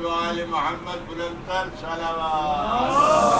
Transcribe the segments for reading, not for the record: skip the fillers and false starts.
محمد وآل محمد بلندتر صلوات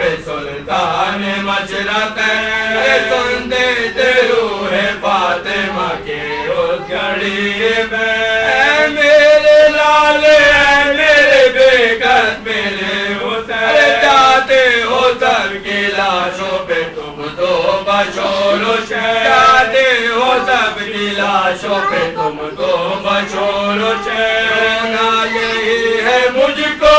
پہ سلطان مشرق ہے، سنتے تھے روح فاطمہ کے اس گھڑی میں، میرے لال ہے میرے بیگت میرے حسین، جاتے ہو سب کی لاشوں پہ تم تو بچولو شہر، جاتے ہو سب کی لاشوں پہ تم تو بچولو شہر، رونا یہی ہے مجھ کو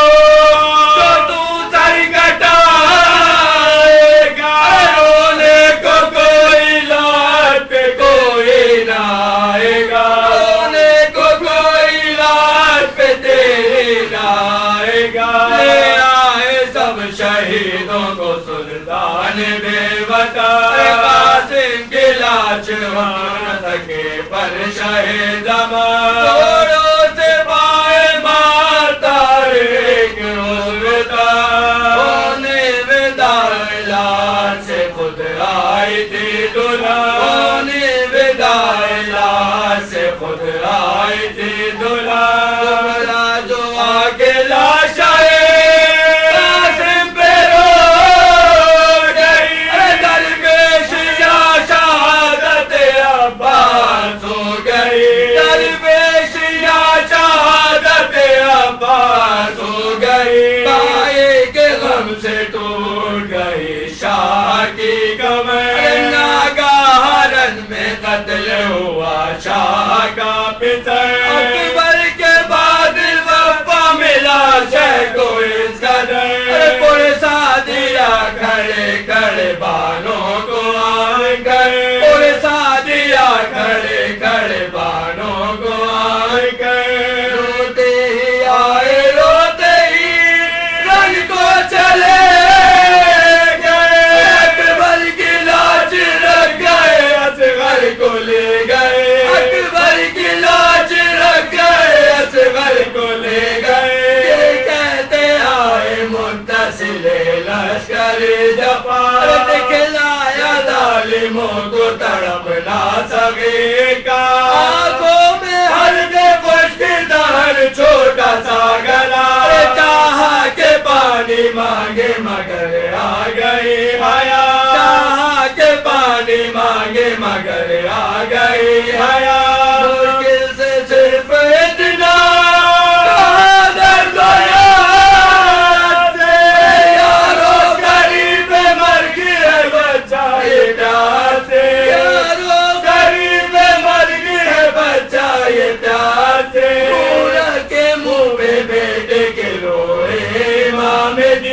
تو تو سر کٹائے گا، رونے کو کوئی لات پہ کوئی نہ آئے گا، رونے کو کوئی لات پہ تیری نہ آئے گا، لے آئے سب شہیدوں کو سلطان بے وطن، قاسم کی لاش ہم نہ سکے پر شہ زمان، توڑوں سے پائے مارتا ایک روز ودا، ہونے وداع لاش سے خود آئی تھی دلہن، ہونے وداع لاش سے خود آئی تھی دلہن، دلہا جو آگے لاش آئے قاسم پہ رو گئی، درویش یا شہادت عباس ہو گئی، درویش یا شہادت عباس ہو گئی، بھائی کے غم سے ٹوٹ گئی شاہ کی کمر، ناگہان میں قتل ہوا شاہ کا پتر، اکبر کے بعد وفا ملا شہ کو اس قدر، پرسا دیا کھڑے کھڑے بانوں کو آن کر، پرسا دیا کھڑے کھڑے بانوں کو آن کر، روتے ہی آئے روتے ہی رن کو چلے گئے، اکبر کی لاش رکھ گئے اصغر کو لے گئے، اکبر کی لاش رکھ گئے اصغر کو لے گئے، یہ کہتے آئے متصل لشکر جفا، دکھلایا ظالموں کو تڑپنا صغیر کا، آنکھوں میں ہلکے خشک دہن چھوٹا سا گلا، چاہا کہ پانی مانگے مگر آ گئی حیا، چاہا کہ پانی مانگے مگر آ گئی حیا، مشکل سے صرف اتنا کہا درد و یاد سے، یارو قریب مر گیا بچہ یہ پیار سے، یارو قریب مر گیا بچہ یہ پیار سے، پورا کے منہ پہ بیٹے کے روئے امام دین،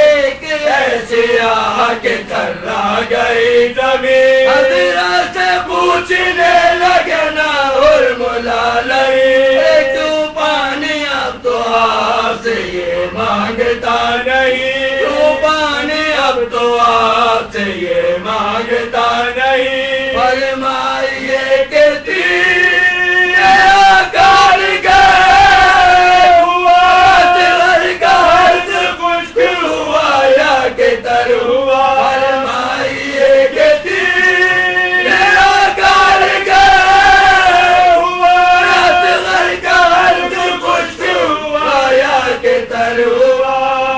ایک ایسے آہ کے تھرا گئی زمین، حضرت سے پوچھنے لگے نا حرملا لئی، تو پانی اب تو آپ سے یہ مانگتا نہیں، تو پانی اب تو آپ سے یہ مانگتا نہیں، فرمائیے کہ تیرے آکار گئے ہوا، اصغر کا حرد خشک ہوا یا کہ تر ہوا، فرمائیے کہ تیرے آکار گئے ہوا، اصغر کا حرد خشک ہوا یا کہ تر ہوا،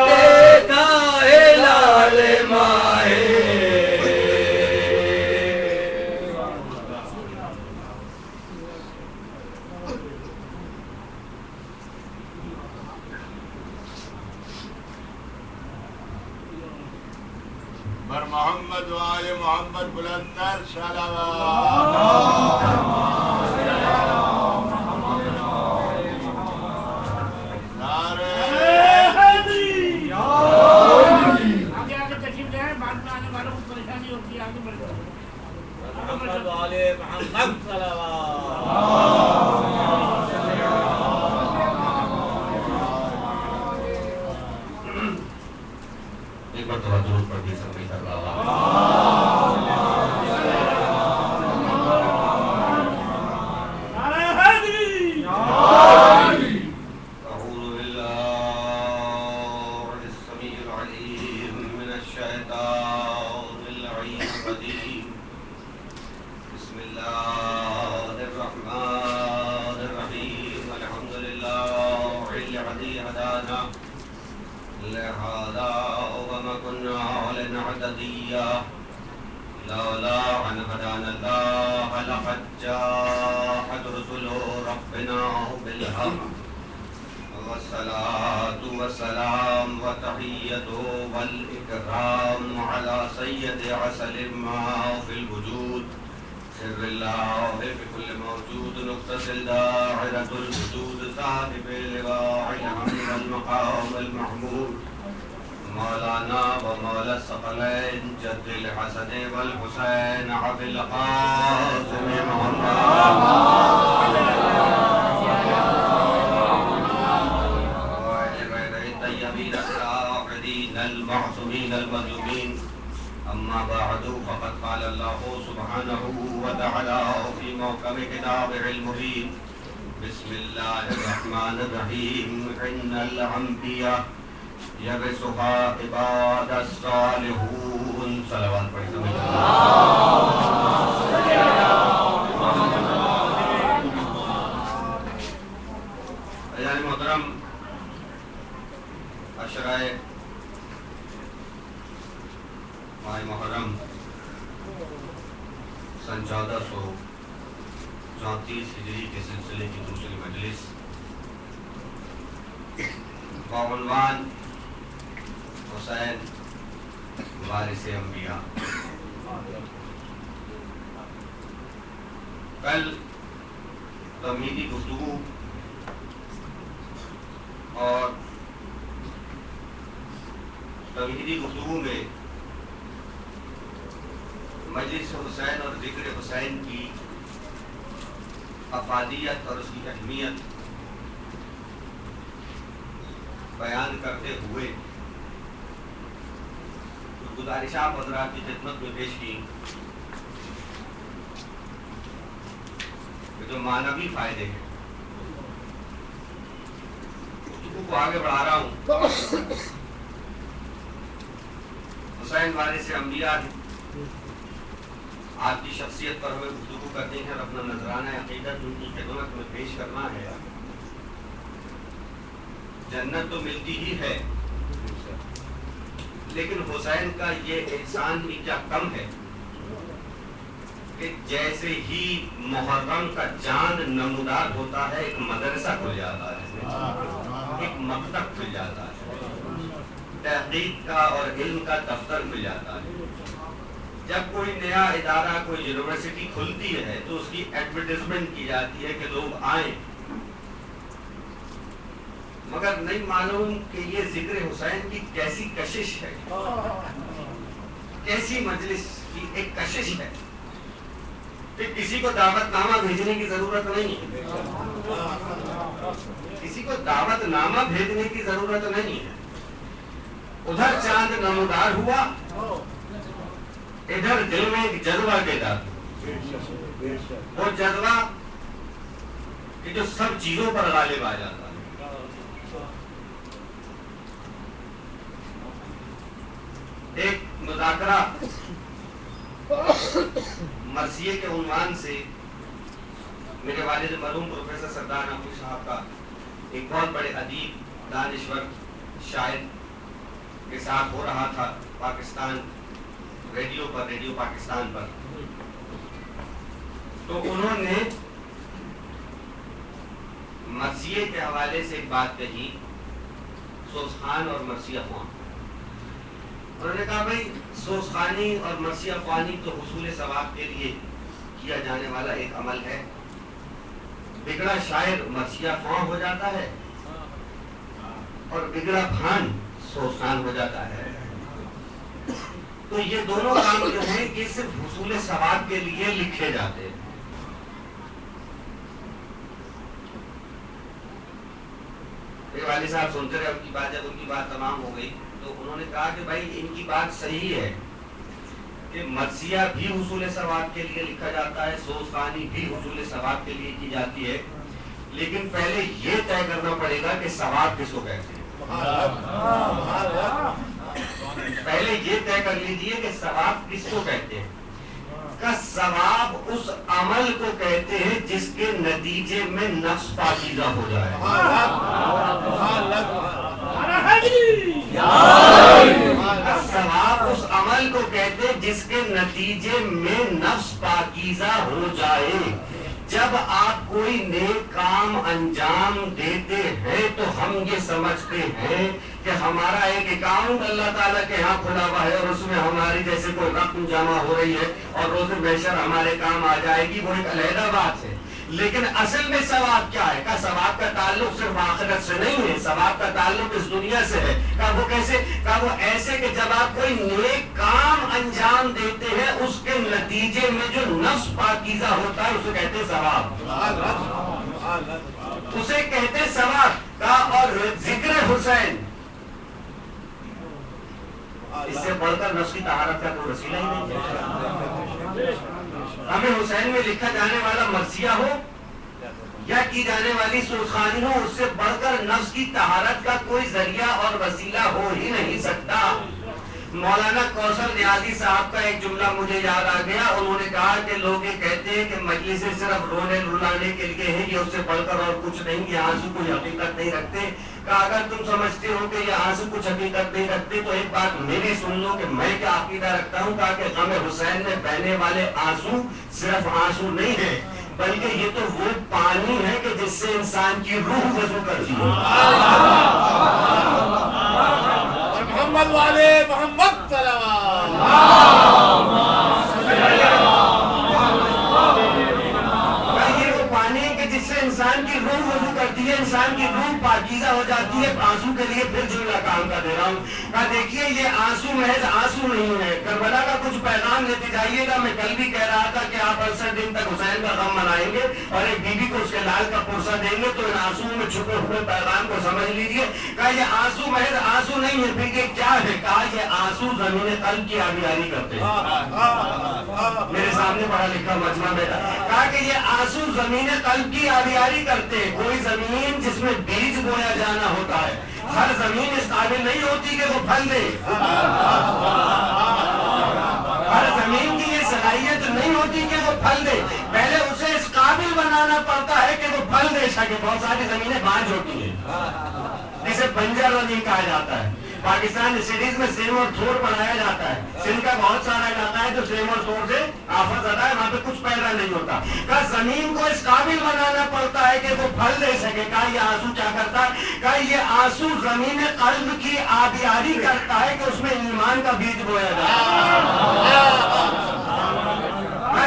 دیکھا ہے لال ماہے بر محمد و آل محمد بلندتر صلوات، نعرہ آگے آگے تشریف لے آئے، بعد میں آنے والوں کو پریشانی ہوتی ہے، آگے بڑھ جائیں۔ محمد والے محمد صلوات، ایک مرتبہ درود پڑھ کے سب مل کر أعوذ بالله السميع العليم من الشيطان اللعين الرجيم، بسم الله الرحمن الرحيم، الحمد لله الذي هدانا لهذا وما كنا لنهتدي لولا أن هدانا الله لقد جاءت رسل ربنا بالحق والصلاة والسلام وتحية والإكرام على سيد عسل ما في الوجود سر الله في كل موجود نقطة داعرة الوجود صاحب لواء الحمد والمقام المحمود مولانا ومولا الثقلين جد الحسن والحسين أبي القاسم محمد الطيبين الطاهرين المعصومين المظلومين أما بعد فقد قال الله سبحانه وتعالى في محكم كتابه المبين بسم الله الرحمن الرحيم إن الأنبياء يرثها عباد الصالحون صلوات پڑھیں عزیزان محترم عشرائے ماہ محرم سن 1434 ہجری کے سلسلے کی دوسری مجلس بعنوان حسین وارث انبیاء. کل تمہیدی گفتگو اور تمہیدی گفتگو میں مجلس حسین اور ذکر حسین کی افادیت اور اس کی اہمیت بیان کرتے ہوئے گزارشات حضرات کی خدمت میں پیش کی کہ جو معنوی فائدے ہیں گفتگو کو آگے بڑھا رہا ہوں. حسین وارث انبیاء ہیں. آپ کی شخصیت پر ہمیں گفتگو کرتے ہیں اور اپنا نذرانہ عقیدت ان کی خدمت میں پیش کرنا ہے. جنت تو ملتی ہی ہے لیکن حسین کا یہ احسان بھی کیا کم ہے کہ جیسے ہی محرم کا چاند نمودار ہوتا ہے ایک مدرسہ کھل جاتا ہے, ایک مکتب کھل جاتا ہے, تحقیق کا اور علم کا دفتر کھل جاتا ہے. جب کوئی نیا ادارہ کوئی یونیورسٹی کھلتی ہے تو اس کی ایڈورٹائزمنٹ کی جاتی ہے کہ لوگ آئیں, مگر نہیں معلوم کہ یہ ذکر حسین کی کیسی کشش ہے, کیسی مجلس کی ایک کشش ہے کہ کسی کو دعوت نامہ بھیجنے کی ضرورت نہیں ہے, کسی کو دعوت نامہ بھیجنے کی ضرورت نہیں ہے. ادھر چاند نمودار ہوا, ادھر دل میں ایک جذبہ پیدا ہوا, وہ جذبہ کہ جو سب چیزوں پر غالب آ جاتا ہے. ایک مذاکرہ مرثیے کے عنوان سے میرے والد مرحوم پروفیسر سردار نقوی صاحب کا ایک بہت بڑے ادیب دانشور شاعر کے ساتھ ہو رہا تھا پاکستان ریڈیو پر, ریڈیو پاکستان پر. تو انہوں نے مرثیے کے حوالے سے ایک بات کہی, سوزخان اور مرثیہ خوان. انہوں نے کہا بھائی سوزخانی اور مرثیہ خوانی تو حصول ثواب کے لیے کیا جانے والا ایک عمل ہے, بگڑا شاعر مرثیہ خواں ہو جاتا ہے اور بگڑا خان سوزخان ہو جاتا ہے. تو یہ دونوں کام جو ہیں یہ صرف حصول ثواب کے لیے لکھے جاتے ہیں. میرے والد صاحب سنتے رہے ان کی بات. جب ان کی بات تمام ہو گئی تو انہوں نے کہا کہ بھائی ان کی بات صحیح ہے کہ مرثیہ بھی حصول ثواب کے لیے لکھا جاتا ہے, سوزخانی بھی حصول ثواب کے لیے کی جاتی ہے, لیکن پہلے یہ طے کرنا پڑے گا کہ ثواب کس کو کہتے ہیں. پہلے یہ طے کر لیجئے کہ ثواب کس کو کہتے ہیں. کا ثواب اس عمل کو کہتے ہیں جس کے نتیجے میں نفس پاکیزہ ہو جائے. جس کے نتیجے میں نفس پاکیزہ ہو جائے. جب آپ کوئی نیک کام انجام دیتے ہیں تو ہم یہ سمجھتے ہیں کہ ہمارا ایک اکاؤنٹ اللہ تعالیٰ کے ہاں کھلا ہوا ہے اور اس میں ہماری جیسے کوئی رقم جمع ہو رہی ہے اور روز محشر ہمارے کام آ جائے گی، وہ ایک علیحدہ بات ہے. لیکن اصل میں ثواب کیا ہے؟ کہ ثواب کا تعلق صرف آخرت سے نہیں ہے، ثواب کا تعلق اس دنیا سے ہے. کہ وہ کیسے؟ کہ وہ ایسے کہ جب آپ کوئی نیک کام انجام دیتے ہیں اس کے نتیجے میں جو نفس پاکیزہ ہوتا ہے اسے کہتے ہیں ثواب، اسے کہتے ہیں ثواب. کا اور ذکر حسین، اس سے بڑھ کر نفس کی طہارت کا کوئی وسیلہ ہی نہیں ہے. ہمیں حسین میں لکھا جانے والا مرثیہ ہو یا کی جانے والی سوزخانی ہو، اس سے بڑھ کر نفس کی طہارت کا کوئی ذریعہ اور وسیلہ ہو ہی نہیں سکتا. مولانا کوثر نیازی صاحب کا ایک جملہ مجھے یاد آ گیا. انہوں نے کہا کہ لوگ یہ کہتے ہیں کہ مجلسیں صرف رونے رلانے کے لیے ہیں، یہ اس سے بڑھ کر اور کچھ نہیں، یہ آنسو کوئی حقیقت نہیں رکھتے. کہ اگر تم سمجھتے ہو کہ یہ آنسو کچھ حقیقت نہیں رکھتے تو ایک بات میری سن لو کہ میں کیا عقیدہ رکھتا ہوں. کہا کہ غم حسین میں بہنے والے آنسو صرف آنسو نہیں ہے، بلکہ یہ تو وہ پانی ہے کہ جس سے انسان کی روح وضو کرتی ہے. محمد والے محمد یہ وہ پانی ہے کہ جس سے انسان کی روح وضو کرتی ہے، انسان کی روح پاکیزہ ہو جاتی ہے. آنسو کے لیے پھر جملہ کام کا دے رہا ہوں. کہا دیکھیے یہ آنسو محض آنسو نہیں ہے، کربلا کا کچھ پیغام لیتے جائیے گا. میں کل بھی کہہ رہا تھا کہ آپ 68 دن تک حسین کا غم منائیں گے اور ایک بیوی کو اس کے لال کا پرسہ دیں گے تو ان آنسو میں چھپے ہوئے پیغام کو سمجھ لیجیے. کہا یہ آنسو محض آنسو نہیں ہے، پھر یہ کیا ہے؟ کہا یہ آنسو زمین قلب کی آبیاری کرتے ہیں. میرے سامنے پڑھا لکھا مجمع بیٹا. کہا کہ یہ آنسو زمین قلب کی آبیاری کرتے ہیں. کوئی زمین جس میں بیج بویا جانا ہوتا ہے، ہر زمین اس قابل نہیں ہوتی کہ وہ پھل دے. ہر زمین کی یہ صلاحیت نہیں ہوتی کہ وہ پھل دے. پہلے اسے اس قابل بنانا پڑتا ہے کہ وہ پھل دے سکے. بہت ساری زمینیں بانجھ ہوتی ہیں، جسے بنجر زمین کہا جاتا ہے. پاکستان سٹیز میں سیم اور تھور بنایا جاتا ہے. سندھ کا بہت سارا علاقہ ہے جو سیم اور تھور سے آفت زدہ ہے، وہاں پہ کچھ پیدا نہیں ہوتا. کہا زمین کو اس قابل بنانا پڑتا ہے کہ وہ پھل دے سکے. کہا یہ آنسو کیا کرتا ہے؟ کہا یہ آنسو زمین قلب کی آبیاری کرتا ہے کہ اس میں ایمان کا بیج بویا جائے.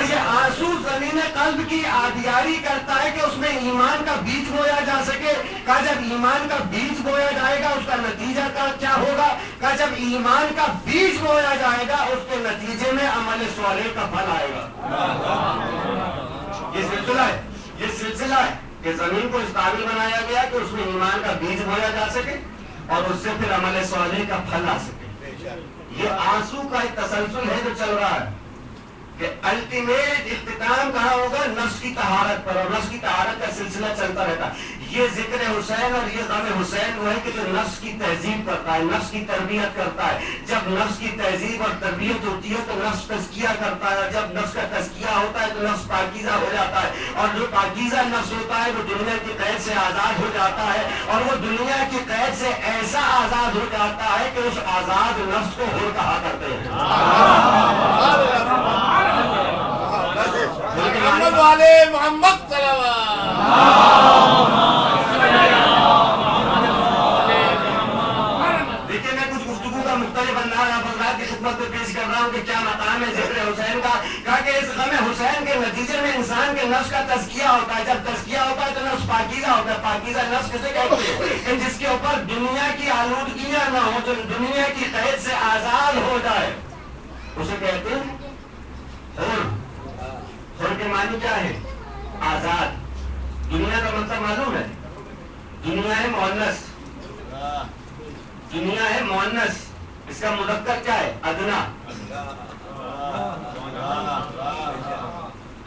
یہ آنسو زمین قلب کی آبیاری کرتا ہے کہ اس میں ایمان کا بیج بویا جا سکے. کہا جب ایمان کا بیج بویا جائے گا اس کا نتیجہ کیا ہوگا؟ کہا جب ایمان کا بیج بویا جائے گا اس کے نتیجے میں عمل صالح کا پھل آئے گا. یہ سلسلہ ہے کہ زمین کو اس قابل بنایا گیا کہ اس میں ایمان کا بیج بویا جا سکے اور اس سے پھر عمل صالح کا پھل آ سکے. یہ آنسو کا ایک تسلسل ہے جو چل رہا ہے کہ الٹیمیٹ اختتام کہاں ہوگا؟ نفس کی طہارت پر، اور نفس کی طہارت کا سلسلہ چلتا رہتا. یہ ذکر حسین اور یہ غم حسین وہ ہے کہ جو نفس کی تہذیب کرتا ہے، نفس کی تربیت کرتا ہے. جب نفس کی تہذیب اور تربیت ہوتی ہے تو نفس تزکیہ کرتا ہے. جب نفس کا تزکیہ ہوتا ہے تو نفس پاکیزہ ہو جاتا ہے، اور جو پاکیزہ نفس ہوتا ہے وہ دنیا کی قید سے آزاد ہو جاتا ہے، اور وہ دنیا کی قید سے ایسا آزاد ہو جاتا ہے کہ اس آزاد نفس کو حر کہا کرتے ہیں. محمد والے محمد دیکھیے میں کچھ گفتگو کا مختلف انداز آپ حضرات کی خدمت میں پیش کر رہا ہوں کہ کیا مقام ہے ذکر حسین کا. کہا کہ اس غم حسین کے نتیجے میں انسان کے نفس کا تزکیہ ہوتا ہے. جب تزکیہ ہوتا ہے تو نفس پاکیزہ ہوتا ہے. پاکیزہ نفس کسے کہتے ہیں؟ کہ جس کے اوپر دنیا کی آلودگیاں نہ ہو، جو دنیا کی قید سے آزاد ہو جائے، اسے کہتے ہیں حر. حر کے معنی کیا ہے؟ آزاد. دنیا کا مطلب معلوم ہے؟ دنیا ہے مؤنث. دنیا ہے مؤنث، اس کا مذکر کیا ہے؟ ادنا.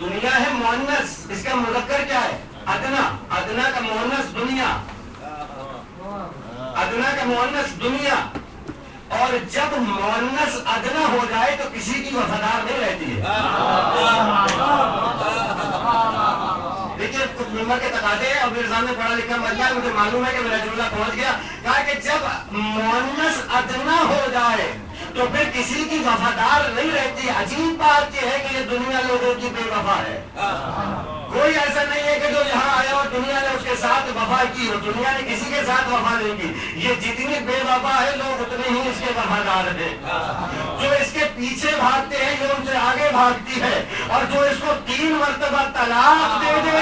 دنیا ہے مؤنث، اس کا مذکر کیا ہے؟ ادنا. ادنا کا مؤنث دنیا. ادنا کا مؤنث دنیا. اور جب مؤنث ادنا ہو جائے تو کسی کی وفادار نہیں رہتی ہے. دیکھیے کچھ نمبر کے تقاضے ہیں اور میرے سامنے پڑھا لکھا مجمع ہے، مجھے معلوم ہے کہ میرا جملہ پہنچ گیا. کہا کہ جب مؤنث ادنا ہو جائے تو پھر کسی کی وفادار نہیں رہتی. عجیب بات یہ ہے کہ یہ دنیا لوگوں کی بے وفا ہے. کوئی ایسا نہیں ہے کہ جو یہاں آیا اور دنیا نے اس کے ساتھ وفا کی ہو. دنیا نے کسی کے ساتھ وفا نہیں کی. یہ جتنی بے وفا ہے لوگ اتنے ہی اس کے وفادار ہیں. جو اس کے پیچھے بھاگتے ہیں یہ ان سے آگے بھاگتی ہے. اور جو اس کو 3 مرتبہ طلاق دے دے,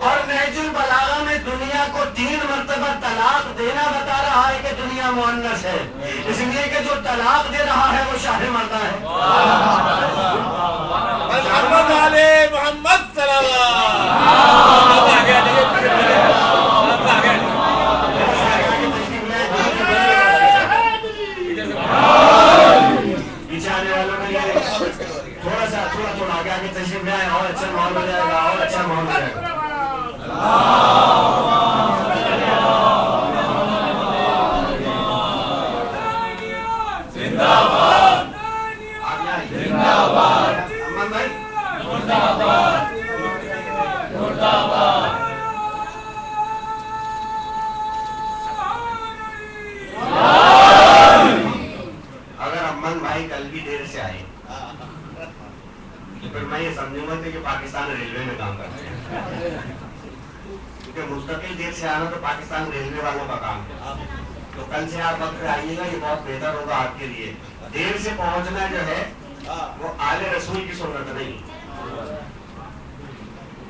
اور نہج البلاغہ میں دنیا کو 3 مرتبہ طلاق دینا بتا رہا ہے کہ دنیا مؤنث ہے, اس لیے کہ جو طلاق دے رہا ہے وہ شاہ مردہ ہے. محمد والے محمد صلی بیچارے والوں کے لیے تھوڑا آگے آگے تشریف لے آئے, اور اچھا ماحول ہو جائے گا, اور اچھا ماحول ہو جائے گا. اگر امن بھائی کل بھی دیر سے آئے تو پھر میں یہ سمجھوں گا کہ پاکستان ریلوے میں کام کرتے ہیں, کیونکہ مستقل دیر سے آنا تو پاکستان ریلوے والوں کا کام ہے. تو کل سے آپ وقت پہ آئیے گا, یہ بہت بہتر ہوگا آپ کے لیے. دیر سے پہنچنا جو ہے وہ آل رسول کی سنت نہیں.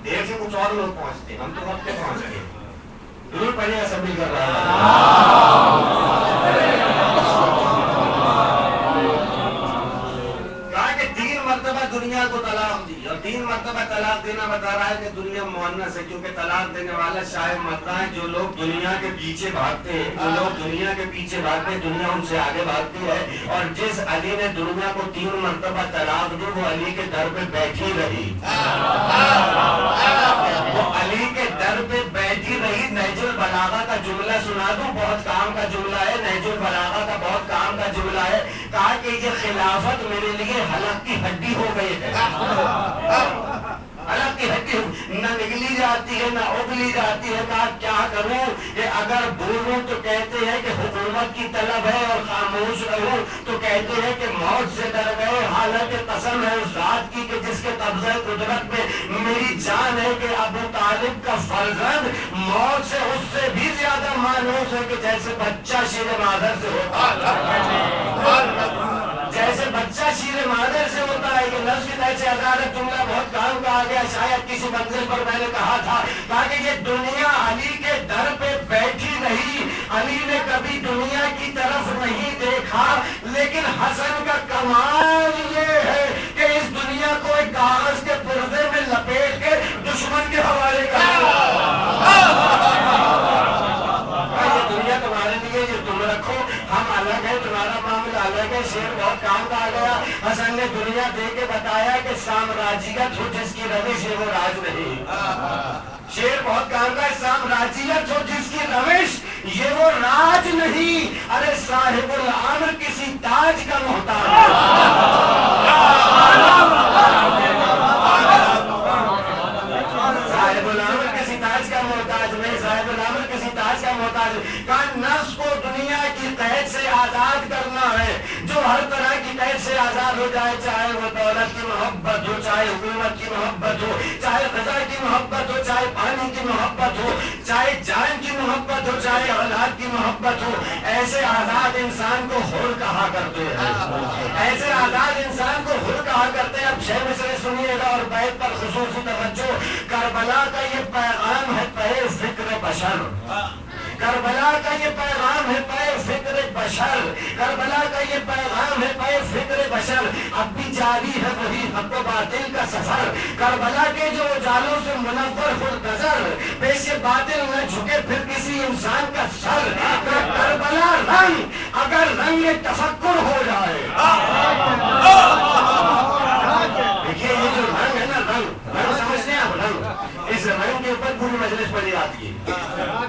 دیر سے کچھ اور لوگ پہنچتے ہیں, ہم تو وقت پہ پہنچ گئے. ضرور پڑھیے گا, سبھی کر رہا ہے. کہا کہ 3 مرتبہ دنیا کو طلاق دی, اور 3 مرتبہ طلاق دینا بتا رہا ہے کہ دنیا مؤنث ہے, کیونکہ طلاق دینے والا شاہ مردہ ہے. جو لوگ دنیا کے پیچھے بھاگتے ہیں, جو لوگ دنیا کے پیچھے بھاگتے ہیں, دنیا ان سے آگے بھاگتی ہے. اور جس علی نے دنیا کو 3 مرتبہ طلاق دی وہ علی کے در پہ بیٹھی رہی. وہ علی کے در پہ بیٹھی رہی. نہج البلاغہ کا جملہ سنا دوں, بہت کام کا جملہ ہے. نہج البلاغہ کا بہت کام کا جملہ ہے. کہا کہ یہ خلافت میرے لیے حلق کی ہڈی ہو گئی ہے. حلق کی ہڈی نہ نگلی جاتی ہے نہ اگلی جاتی ہے. کہا کیا کروں کہ اگر بولوں تو کہتے ہیں کہ حکومت کی طلب ہے, اور خاموش رہوں تو کہتے ہیں کہ موت سے ڈر گئے. حالانکہ قسم ہے اس ذات کی کہ جس کے قبضہ قدرت میں میری جان ہے, کہ ابو طالب کا فرزند موت سے اس سے بھی زیادہ مانوس ہے کہ جیسے بچہ شیر مادر سے ہوتا ہے. جیسے بچہ شیر مادر سے ہوتا ہے. یہ لفظ کی طرح سے عدالت جملہ بہت کام کا آ گیا. شاید کسی منزل پر میں نے کہا تھا, کہا کہ یہ دنیا علی کے در پہ بیٹھی رہی. علی نے کبھی دنیا کی طرف نہیں دیکھا, لیکن حسن کا کمال یہ ہے کہ اس دنیا کو ایک کاغذ کے پردے میں لپیٹ کے دشمن کے حوالے کر دنیا تمہارے لیے, یہ تم رکھو, ہم الگ ہے, تمہارا معاملہ الگ ہے. شیر بہت کام کا آ گیا. حسن نے دنیا دے کے بتایا کہ سامراجیت ہو جس کی روش ہے وہ راج نہیں. شیر بہت کام کا ہے. سامراجیت ہو جس کی روش یہ وہ راج نہیں. ارے صاحب الامر کسی تاج کا محتاج صاحب الامر کسی تاج کا محتاج نہیں. صاحب الامر کسی تاج کا محتاج. کہا نفس کو دنیا کی قید سے آزاد کرنا ہے. جو ہر طرح کی قید سے آزاد ہو جائے, چاہے وہ دولت کی محبت ہو, چاہے حکومت کی محبت ہو, چاہے غذا کی محبت ہو, چاہے پانی کی محبت ہو, چاہے جان کی محبت ہو, چاہے اولاد کی محبت ہو. ایسے آزاد انسان کو حر کہا کرتے ہیں. ایسے آزاد انسان کو حر کہا کرتے ہیں. اب 6 مصرے سنیے گا اور بیت پر خصوصی توجہ. کربلا کا یہ پیغام ہے پہ فکر بشر. کربلا کا یہ پیغام ہے پہ فکر بشر. کربلا کا یہ پیغام ہے پہ فکر بشر. اب بھی جاری ہے وہی حق و باطل کا سفر. کربلا کے جو اجالوں سے منور خود نظر, پیش باطل نہ جھکے پھر کسی انسان کا سر. کربلا رنگ اگر رنگ تفکر ہو جائے, دیکھیے یہ جو رنگ ہے نا, رنگ سمجھتے ہیں آپ, رنگ, اس رنگ کے اوپر پوری مجلس پڑھی جاتی ہے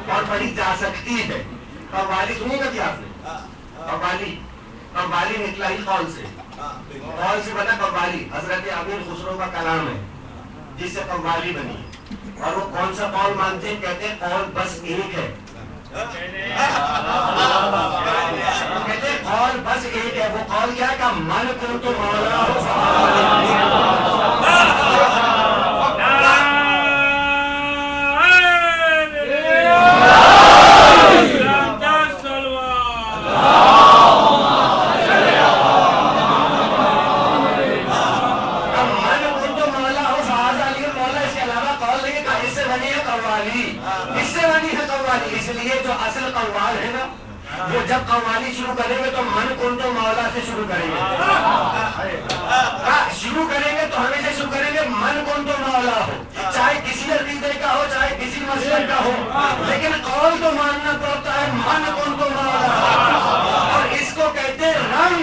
اور پڑھی جا سکتی ہے. قوالی سنی کبھی آپ نے؟ قوالی نکلا ہی قول سے. قول سے بنا قوالی. حضرت امیر خسرو کا کلام ہے جس سے قوالی بنی. اور وہ کون سا قول مانتے ہیں؟ کہتے ہیں قول بس ایک ہے, کہتے قول بس ایک ہے، وہ قول کیا کہ من کنت مولا وہ جب قوالی شروع کریں گے تو من کنت مولا سے شروع کریں گے، شروع کریں گے تو ہمیشہ شروع کریں گے من کنت مولا ہو، چاہے کسی عقیدے کا ہو چاہے کسی مسلک کا ہو، لیکن قول تو ماننا پڑتا ہے من کنت مولا۔ اور اس کو کہتے ہیں رنگ،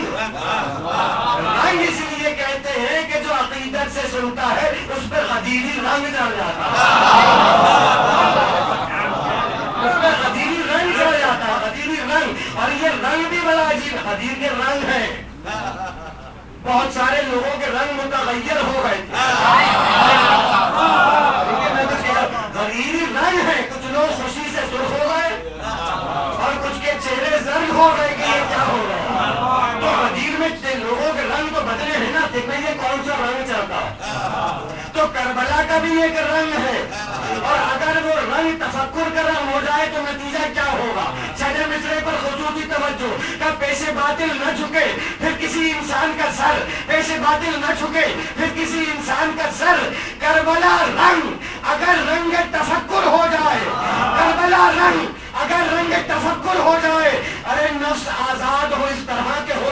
رنگ اس لیے کہتے ہیں کہ جو عقیدت سے سنتا ہے اس پہ قدیری رنگ چڑھ جاتا ہے، اس پہ قدیری رنگ چڑھ جاتا ہے، قدیری رنگ۔ اور یہ رنگ بھی بڑا عجیب قدیر کے رنگ ہیں، بہت سارے لوگوں کے رنگ متغیر ہو گئے تھے، غریبی رنگ ہے، کچھ لوگ خوشی سے سرخ ہو گئے اور کچھ کے چہرے زرد ہو گئے کہ یہ کیا ہو گیا۔ تو قدیر میں لوگوں کے رنگ تو بدلے ہیں نا، دیکھیں یہ کون سا رنگ چلتا ہے۔ تو کربلا کا بھی ایک رنگ ہے، اور اگر وہ رنگ تفکر کا رنگ ہو جائے تو نتیجہ کیا ہوگا؟ چھٹے مصرے پر خصوصی توجہ کہ پیش باطل نہ جھکے پھر کسی انسان کا سر، پیش باطل نہ جھکے پھر کسی انسان کا سر۔ کربلا رنگ اگر رنگ تفکر ہو جائے، کربلا رنگ اگر رنگ تفکر ہو جائے، ارے نفس آزاد ہو اس طرح کے ہو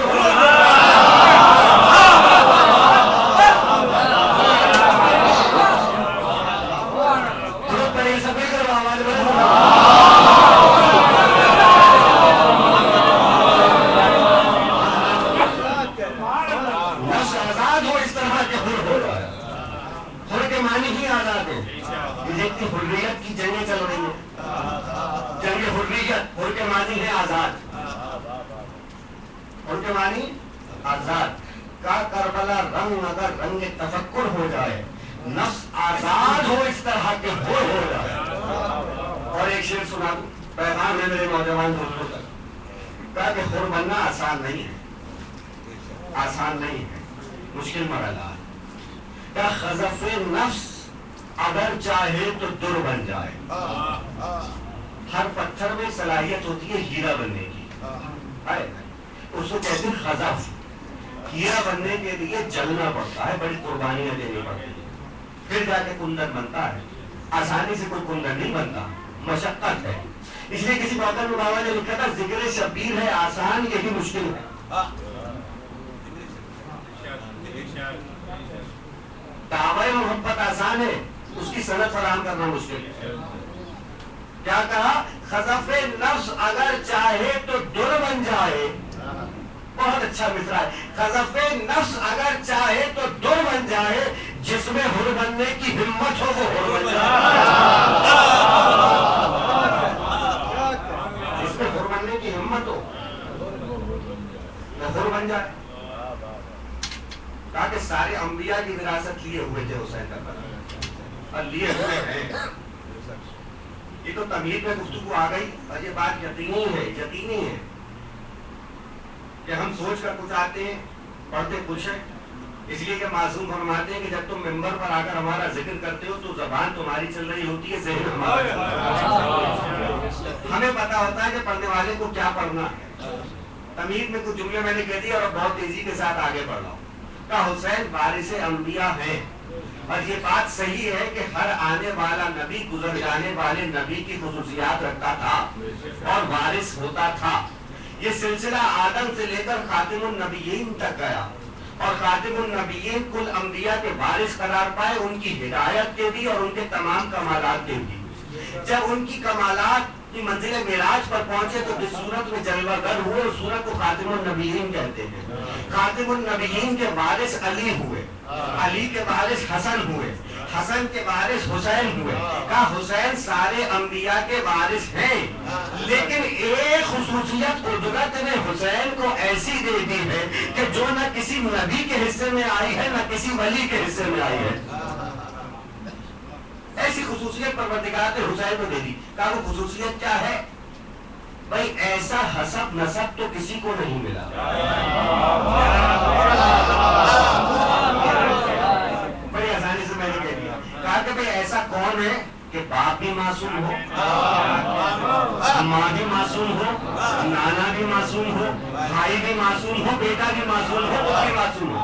حریت کی جنگیں چل رہی ہیں، جنگ حریت، حر کے معنی ہے آزاد، حر کے معنی آزاد کا کربلا رنگ اگر رنگ تفکر ہو جائے، نفس آزاد ہو اس طرح کے حر ہو جائے۔ اور ایک شعر سنا دوں، پیغام ہے میرے نوجوان دوستوں تک، کہا کہ حر بننا آسان نہیں ہے، آسان نہیں ہے، مشکل مرحلہ ہے۔ کیا خزف نفس اگر چاہے تو در بن جائے۔ ہر پتھر میں صلاحیت ہوتی ہے ہیرا بننے کی، اس کو کہتے ہیں خزف۔ ہیرا بننے کے لیے جلنا پڑتا ہے، بڑی قربانیاں دینی پڑتی ہیں، پھر جا کے کندن بنتا ہے۔ آسانی سے کوئی کندن نہیں بنتا، مشقت ہے۔ اس لیے کسی بابر میں بابا نے لکھا تھا ذکر شبیر ہے آسان، یہی مشکل ہے۔ دعوی محبت آسان ہے، اس کی صنعت فراہم کرنا مشکل ہے۔ کیا کہا؟ خزف نفس اگر چاہے تو در بن جائے۔ بہت اچھا مصرع ہے، خزف نفس اگر چاہے تو در بن جائے، جس میں حر بننے کی ہمت ہو وہ حر بن جائے، جس میں حر بننے کی ہمت ہو وہ حر بن جائے۔ کہا کہ سارے انبیاء کی وراثت لیے ہوئے تھے حسین کربلا، اور لیے ہوئے ہیں۔ یہ تو تمہید میں گفتگو آ گئی، اور یہ بات یقینی ہے، یقینی ہے کہ ہم سوچ کر کچھ آتے ہیں، پڑھتے کچھ ہیں۔ اس لیے کہ معصوم فرماتے ہیں کہ جب تم ممبر پر آ کر ہمارا ذکر کرتے ہو تو زبان تمہاری چل رہی ہوتی ہے، ذہن ہمارا، ہمیں پتا ہوتا ہے کہ پڑھنے والے کو کیا پڑھنا ہے۔ تمہید میں کچھ جملے میں نے کہہ دیا اور بہت تیزی کے ساتھ آگے بڑھ رہا ہوں۔ حسین وارث انبیاء ہیں، اور یہ بات صحیح ہے کہ ہر آنے والا نبی گزر جانے والے نبی کی خصوصیات رکھتا تھا اور وارث ہوتا تھا۔ یہ سلسلہ آدم سے لے کر خاتم النبیین تک گیا، اور خاتم النبیین کل انبیاء کے وارث قرار پائے، ان کی ہدایت کے بھی اور ان کے تمام کمالات کے بھی۔ جب ان کی کمالات کی منزل معراج پر پہنچے تو جس صورت میں جلوہ گر ہوئے اس صورت کو خاتم النبیین کہتے ہیں۔ خاتم النبیین کے وارث علی ہوئے، علی کے وارث حسن ہوئے، حسن کے وارث حسین ہوئے۔ کہا حسین سارے انبیاء کے وارث ہیں، لیکن ایک خصوصیت قدرت نے حسین کو ایسی دے دی ہے کہ جو نہ کسی نبی کے حصے میں آئی ہے نہ کسی ولی کے حصے میں آئی ہے۔ ایسی خصوصیت پروردگار نے حسین کو دے دی۔ کہا وہ خصوصیت کیا ہے؟ بھائی ایسا حسب نسب تو کسی کو نہیں ملا. بڑی آسانی سے میں نے کہہ دیا. کہا کہ بھئی ایسا کون ہے کہ باپ بھی معصوم ہو, ماں بھی معصوم ہو, نانا بھی معصوم ہو, بھائی بھی معصوم ہو, بیٹا بھی معصوم ہو, وہ بھی معصوم ہو.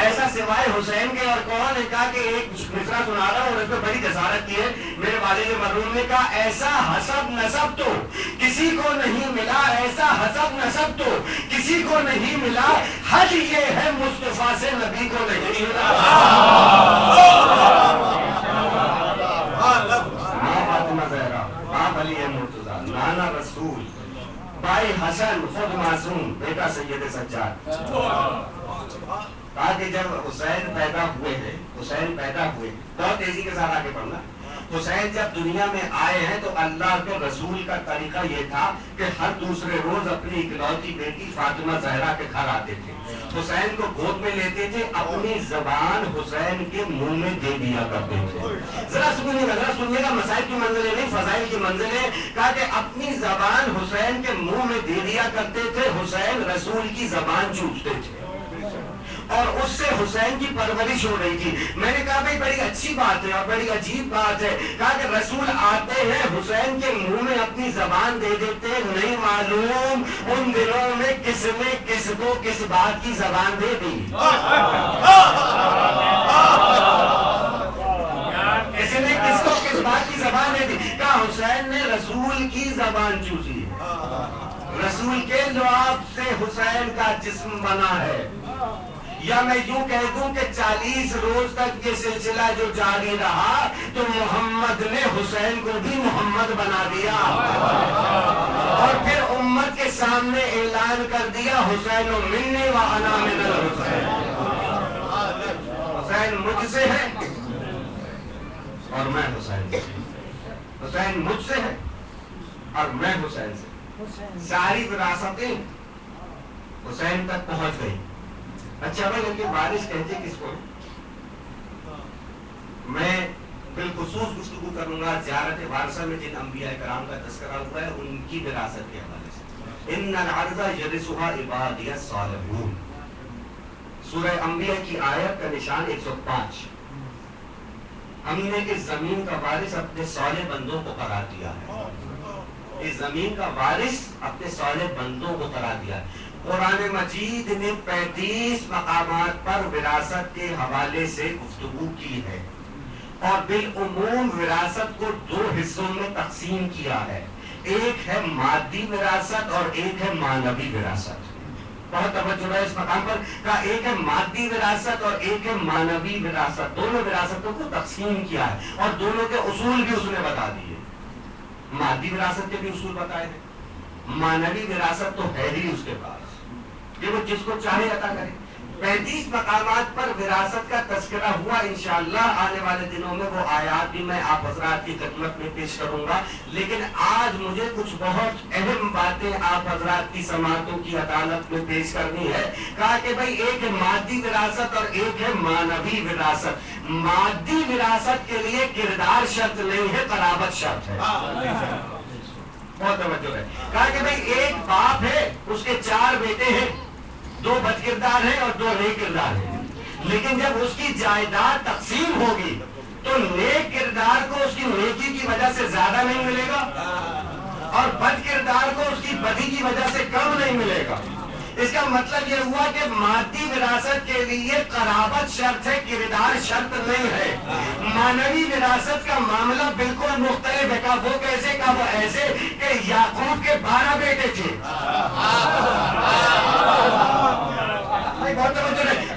ایسا سوائے حسین کے اور کون ہے؟ کہا کہ ایک مصرع سنا رہا ہوں اور اس میں بڑی جسارت کی ہے. میرے والد مرحوم نے کہا ایسا حسب نسب تو کسی کو نہیں ملا, ایسا حسب نسب تو کسی کو نہیں ملا, حد یہ ہے مصطفیٰ سے نبی کو نہیں ملا. ماں فاطمہ زہرا, باپ علی مرتضیٰ, نانا رسول, بھائی حسن خود معصوم, بیٹا سید سجاد. کہا کہ جب حسین پیدا ہوئے ہیں, حسین پیدا ہوئے, بہت تیزی کے ساتھ آگے بڑھنا, حسین جب دنیا میں آئے ہیں تو اللہ کے رسول کا طریقہ یہ تھا کہ ہر دوسرے روز اپنی اکلوتی بیٹی فاطمہ زہرا کے گھر آتے تھے, حسین کو گود میں لیتے تھے, اپنی زبان حسین کے منہ میں دے دیا کرتے تھے. ذرا سنیے گا, مسائل کی منزلیں نہیں فضائل کی منزلیں. کہا کہ اپنی زبان حسین کے منہ میں دے دیا کرتے تھے, حسین رسول کی زبان چوستے تھے اور اس سے حسین کی پرورش ہو رہی تھی. میں نے کہا بھائی بڑی اچھی بات ہے اور بڑی عجیب بات ہے. کہا کہ رسول آتے ہیں, حسین کے منہ میں اپنی زبان دے دیتے, نہیں معلوم ان دنوں میں کس نے کس کو کس بات کی زبان دے دی. کس نے کس کو کس بات کی زبان دے دی. کہا حسین نے رسول کی زبان چوسی, رسول کے لعاب سے حسین کا جسم بنا ہے. یا میں یوں کہہ دوں کہ 40 روز تک یہ سلسلہ جو جاری رہا تو محمد نے حسین کو بھی محمد بنا دیا اور پھر امت کے سامنے اعلان کر دیا حسین منی و انا من الحسین. حسین مجھ سے ہے اور میں حسین سے, حسین مجھ سے ہے اور میں حسین سے. ساری وراثتیں حسین تک پہنچ گئی. اچھا بھائی ان کی وارث کہتے کس کو؟ میں بالخصوص گفتگو کروں گا زیارت وارثہ میں جن انبیاء کرام کا تذکرہ ہوا ہے ان کی وراثت کے حوالے سے. ان الارض یرثها عبادی الصالحون, سورہ انبیاء کی آیت کا نشان 105. ہم نے اس زمین کا وارث اپنے صالح بندوں کو قرار دیا ہے, اس زمین کا وارث اپنے صالح بندوں کو قرار دیا ہے. قرآن مجید نے 35 مقامات پر وراثت کے حوالے سے گفتگو کی ہے اور بالعموم وراثت کو 2 حصوں میں تقسیم کیا ہے. ایک ہے مادی وراثت اور ایک ہے معنوی وراثت. بہت توجہ ہے اس مقام پر. کہا ایک ہے مادی وراثت اور ایک ہے معنوی وراثت. دونوں وراثتوں کو تقسیم کیا ہے اور دونوں کے اصول بھی اس نے بتا دیے. مادی وراثت کے بھی اصول بتائے ہیں, معنوی وراثت تو ہے ہی اس کے پاس کہ وہ جس کو چاہے عطا کرے. 35 مقامات پر وراثت کا تذکرہ ہوا. انشاءاللہ آنے والے دنوں میں وہ آیات بھی میں آپ حضرات کی خدمت میں پیش کروں گا, لیکن آج مجھے کچھ بہت اہم باتیں آپ حضرات کی سماعتوں کی عدالت میں پیش کرنی ہے. کہا کہ بھئی ایک ہے مادی وراثت اور ایک ہے معنوی وراثت. مادی وراثت کے لیے کردار شرط نہیں ہے, قرابت شرط ہے. بہت توجہ ہے. کہا کہ بھئی ایک باپ ہے, اس کے 4 بیٹے ہیں, 2 بد کردار ہیں اور 2 نیک کردار ہیں, لیکن جب اس کی جائیداد تقسیم ہوگی تو نیک کردار کو اس کی نیکی کی وجہ سے زیادہ نہیں ملے گا اور بد کردار کو اس کی بدی کی وجہ سے کم نہیں ملے گا. اس کا مطلب یہ ہوا کہ مادی وراثت کے لیے قرابت شرط ہے, کردار شرط نہیں ہے. معنوی وراثت کا معاملہ بالکل مختلف ہے. کہا وہ کیسے؟ کہا وہ ایسے کہ یعقوب کے 12 بیٹے تھے.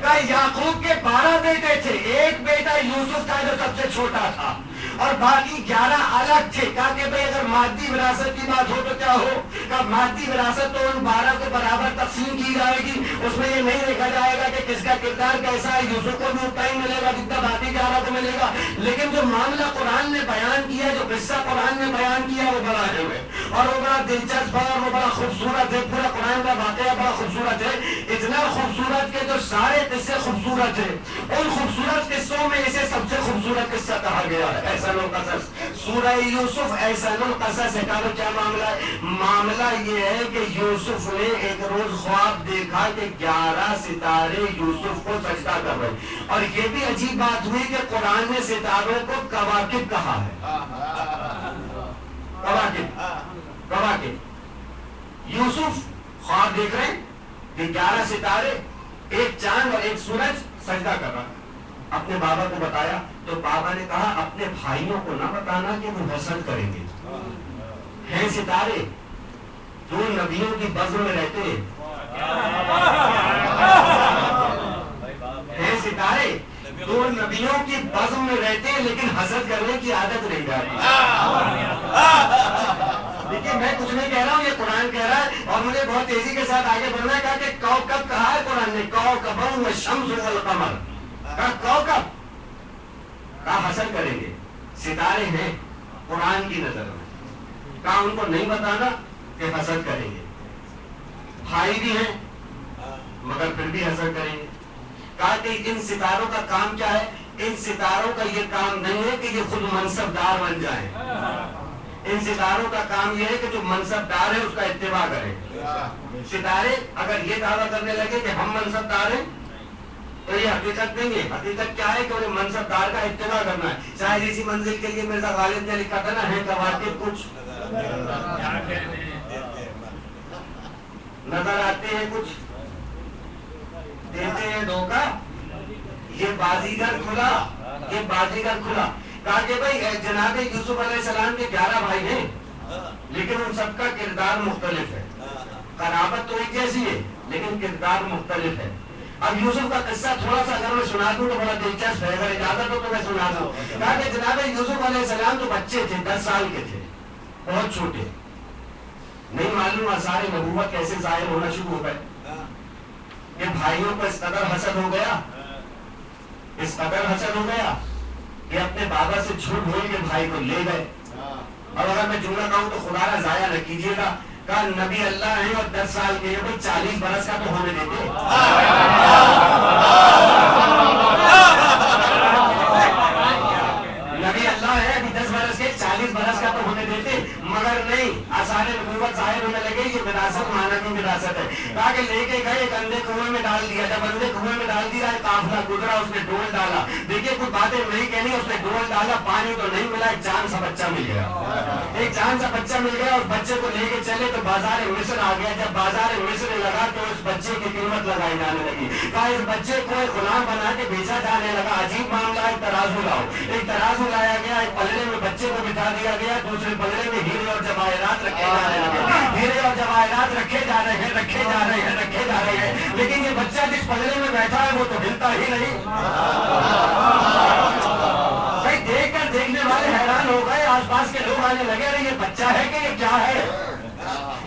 کہا یعقوب کے 12 بیٹے تھے, ایک بیٹا یوسف تھا جو سب سے چھوٹا تھا اور باقی 11 الگ تھے. کہا کہ بھئی اگر مادی وراثت کی بات ہو تو کیا ہو؟ کہا مادی وراثت تو ان 12 کو برابر تقسیم کی جائے گی. اس میں یہ نہیں دیکھا جائے گا کہ کس کا کردار کیسا ہے, یوسف کو بھی اتنا ہی ملے گا جتنا باقی 11 کو ملے گا. لیکن جو معاملہ قرآن نے بیان کیا, جو قصہ قرآن نے بیان کیا وہ بڑا اہم ہے اور وہ بڑا دلچسپ ہے اور وہ بڑا خوبصورت ہے. پورا قرآن کا واقعہ بڑا خوبصورت ہے, اتنا خوبصورت کہ جو سارے قصے خوبصورت ہیں, ان خوبصورت قصوں میں اسے سب سے خوبصورت قصہ کہا گیا ہے احسن القصص. سورہ یوسف احسن القصص ہے. کہا کیا معاملہ ہے؟ معاملہ یہ ہے کہ یوسف نے ایک روز خواب دیکھا کہ 11 ستارے یوسف کو سجدہ کر رہے, اور یہ بھی عجیب بات ہوئی کہ قرآن نے ستاروں کو کواکب کہا ہے. کواکب. یوسف خواب دیکھ رہے ہیں کہ 11 ستارے, ایک چاند اور ایک سورج سجدہ کر رہا. اپنے بابا کو بتایا تو بابا نے کہا اپنے بھائیوں کو نہ بتانا کہ وہ حسد کریں گے. ہیں ستارے, 2 نبیوں کی بزم میں رہتے ہیں. ہیں ستارے, 2 نبیوں کی بزم میں رہتے ہیں لیکن حسد کرنے کی عادت نہیں جاتی. دیکھیے میں کچھ نہیں کہہ رہا ہوں, یہ قرآن کہہ رہا ہے اور مجھے بہت تیزی کے ساتھ آگے بڑھنا ہے. کہا کہ کوکب کہا ہے قرآن نے, کوکب والشمس والقمر. کہا کوکب, کہا حسد کریں گے. ستارے ہیں قرآن کی نظر میں, کہا ان کو نہیں بتانا کہ حسد کریں گے. بھائی بھی ہیں مگر پھر بھی حسد کریں گے. کہا کہ ان ستاروں کا کام کیا ہے؟ ان ستاروں کا یہ کام نہیں ہے کہ یہ خود منصب دار بن جائیں. ان ستاروں کا کام یہ ہے کہ جو منصب دار ہے اس کا اتباع کریں. ستارے اگر یہ دعویٰ کرنے لگے کہ ہم منصب دار ہیں تو یہ حقیقت نہیں ہے. حقیقت کیا ہے کہ انہیں منصب دار کا اتباع کرنا ہے. شاید اسی منزل کے لیے مرزا غالب نے لکھا تھا نا, ہے کواکب کچھ نظر آتے ہیں, کچھ دیتے ہیں دھوکہ, یہ بازیگر کھلا, یہ بازیگر کھلا. کہا کہ بھائی جناب یوسف علیہ السلام کے 11 بھائی ہیں لیکن ان سب کا کردار مختلف ہے. قرابت تو ایک جیسی ہے لیکن کردار مختلف ہے. اب یوسف کا قصہ تھوڑا سا اگر میں سنا دوں تو بڑا دلچسپ ہے, اگر اجازت ہو تو میں سنا دوں. کہا کہ جناب یوسف علیہ السلام تو بچے تھے, 10 سال کے تھے, بہت چھوٹے, نہیں معلوم آثار نبوت کیسے ظاہر ہونا شروع ہو گئے. یہ بھائیوں کو اس قدر حسد ہو گیا, اس قدر حسد ہو گیا کہ اپنے بابا سے جھوٹ بول کے بھائی کو لے گئے. اور اگر میں جملہ کہوں تو خدا نہ ضائع نہ کیجیے گا, کہا نبی اللہ ہیں اور 10 سال کے, کوئی 40 برس کا تو ہونے دیتے. نبی اللہ ہے ابھی 10 برس کے, 40 برس کا تو ہونے دیتے, مگر نہیں, آثار نبوت ظاہر ہونے لگے. یہ وراثت مانوی وراثت ہے. کہا کہ لے کے گئے, ایک اندھے کنویں میں ڈال دیا. جب اندھے کنویں میں ڈال دیا, ایک قافلہ گزرا, اس نے ڈول ڈالا. دیکھیے کوئی باتیں نہیں کہنی, اس نے ڈول ڈالا, پانی تو نہیں ملا, ایک جان سا بچہ مل گیا. ایک جان سا بچہ مل گیا, اس بچے کو لے کے چلے تو بازار مصر آ گیا. جب بازار مصر لگا تو اس بچے کی قیمت لگائی جانے لگی. کہا اس بچے کو ایک غلام بنا کے بیچا جانے لگا. عجیب معاملہ, ایک ترازو لاؤ. ایک ترازو لایا گیا, ایک پلڑے میں بچے کو بٹھا دیا گیا, دوسرے پلڑے میں ہیرے اور جواہرات رکھے جانے لگے. ہیرے اور جواہرات رکھے جا رہے ہیں, رکھے جا رہے ہیں, رکھے جا رہے ہیں, لیکن یہ بچہ جس پلڑے میں بیٹھا ہے وہ تو ہلتا ہی نہیں. بھائی دیکھ کر دیکھنے والے حیران ہو گئے, آس پاس کے لوگ آنے لگے, ارے یہ بچہ ہے کہ یہ کیا ہے,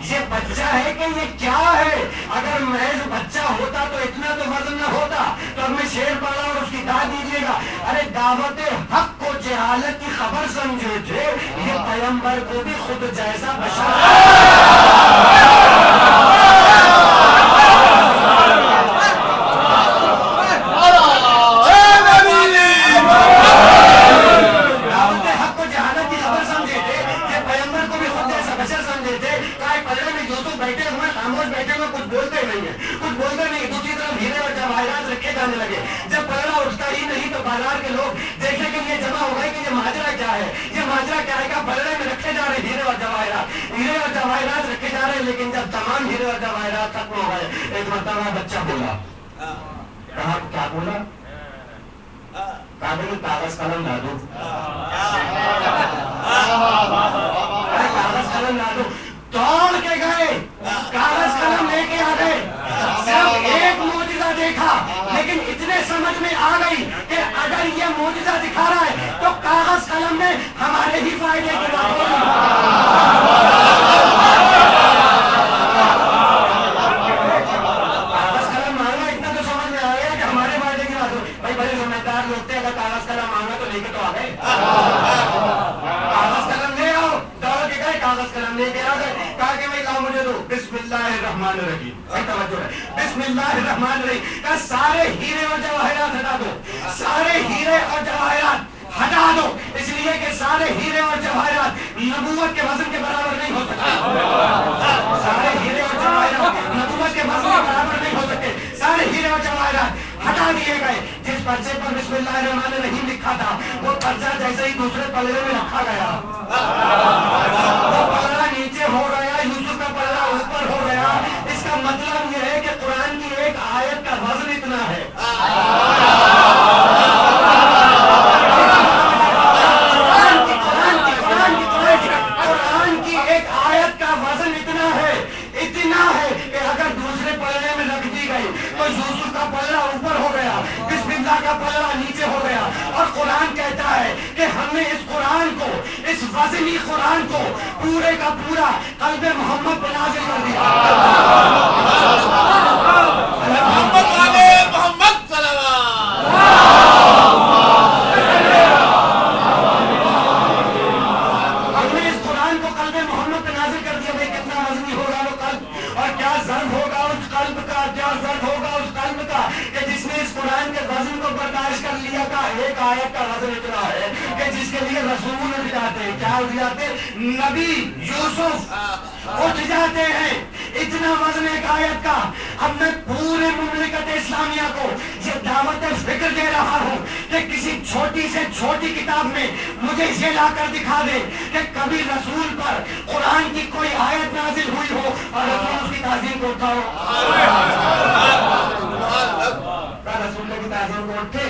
یہ بچہ ہے کہ یہ کیا ہے. اگر محض بچہ ہوتا تو اتنا تو وزن نہ ہوتا. تو اب میں شعر پڑھا اور اس کی داد دیجیے گا. ارے دعوت حق کو جہالت کی خبر سمجھے تھے, یہ پیغمبر کو بھی خود جیسا لگے. جب پلڑا اٹھتا ہی نہیں تو بازار کے لوگ دیکھنے کے لیے جمع ہو گئے کہ یہ ماجرا کیا ہے, یہ ماجرا کیا ہے. کہ پلڑے میں رکھے جا رہے ہیرے اور جواہرات, ہیرے اور جواہرات رکھے جا رہے, لیکن جب تمام ہیرے اور جواہرات ختم ہو گئے, ایک مرتبہ بچہ بولا. کہا کیا بولا؟ کہا بھائی کاغذ قلم لا دو, کاغذ قلم لا دو. دوڑ کے گئے, کاغذ قلم لے کے آ گئے. صرف ایک معجزہ دیکھا, لیکن اتنے سمجھ میں آ گئی کہ اگر یہ معجزہ دکھا رہا ہے تو کاغذ قلم میں ہمارے ہی فائدے کی بات ہوگی. کاغذ قلم مانگا, اتنا تو سمجھ میں آ گیا کہ ہمارے فائدے کی بات ہوگی. بھائی بڑے سمجھدار لوگ تھے, اگر کاغذ قلم مانگا تو لے کے تو آ گئے. کاغذ قلم لے آؤ, دوڑ کے گئے, کاغذ قلم لے کے آ گئے, کہا کہ بھائی لاؤ مجھے دو, بسم اللہ الرحمن الرحیم, توجہ ہے, بسم اللہ الرحمن الرحیم, کہا سارے ہیرے اور جواہرات ہٹا دو, سارے ہیرے اور جواہرات ہٹا دو, اس لیے کہ سارے ہیرے اور جواہرات نبوت کے وزن کے برابر نہیں ہو سکتے, سارے ہیرے اور جواہرات نبوت کے وزن کے برابر نہیں ہو سکتے, سارے ہیرے اور جواہرات ہٹا دیے گئے. جس پرچے پر بسم اللہ الرحمن الرحیم لکھا تھا وہ پرچہ جیسے ہی دوسرے پلڑے میں رکھا گیا, وہ پلڑا نیچے ہو گیا, یوسف کا پلڑا اوپر ہو گیا. اس کا مطلب یہ ہے کہ قرآن کی ایک آیت کا وزن اتنا ہے, قرآن کی ایک آیت کا وزن اتنا ہے کہ اگر دوسرے پلڑے میں رکھ دی گئی تو یوسف کا پلڑا اوپر ہو گیا, بسم اللہ کا پلڑا نیچے ہو گیا. اور قرآن کہتا ہے کہ ہم نے اس قرآن کو, اس وزنی قرآن کو پورے کا پورا قلب محمد پہ نازل کر دیا. محمد والے محمد صلوات. ہم نے اس قرآن کو قلب محمد پہ نازل کر دیا. بھائی کتنا وزنی ہوگا وہ قلب, اور کیا ضرب ہوگا اس قلب کا, کیا ضرب ہوگا اس قلب کا کہ جس نے اس قرآن کے وزن کو برداشت کر لیا. کا ایک آیت کا وزن اتنا ہے کہ جس کے لیے رسول اٹھ جاتے ہیں, کیا اٹھ جاتے ہیں, نبی یوسف اٹھ جاتے ہیں. اتنا وزن ایک آیت کا. اب میں پورے مملکت اسلامیہ کو یہ دعوت فکر دے رہا ہوں کہ کسی چھوٹی سے چھوٹی کتاب میں مجھے یہ لا کر دکھا دے کہ کبھی رسول پر قرآن کی کوئی آیت نازل ہوئی ہو اور رسول اس کی تعظیم کو اٹھا ہو. رسول کی تعظیم کو اٹھے,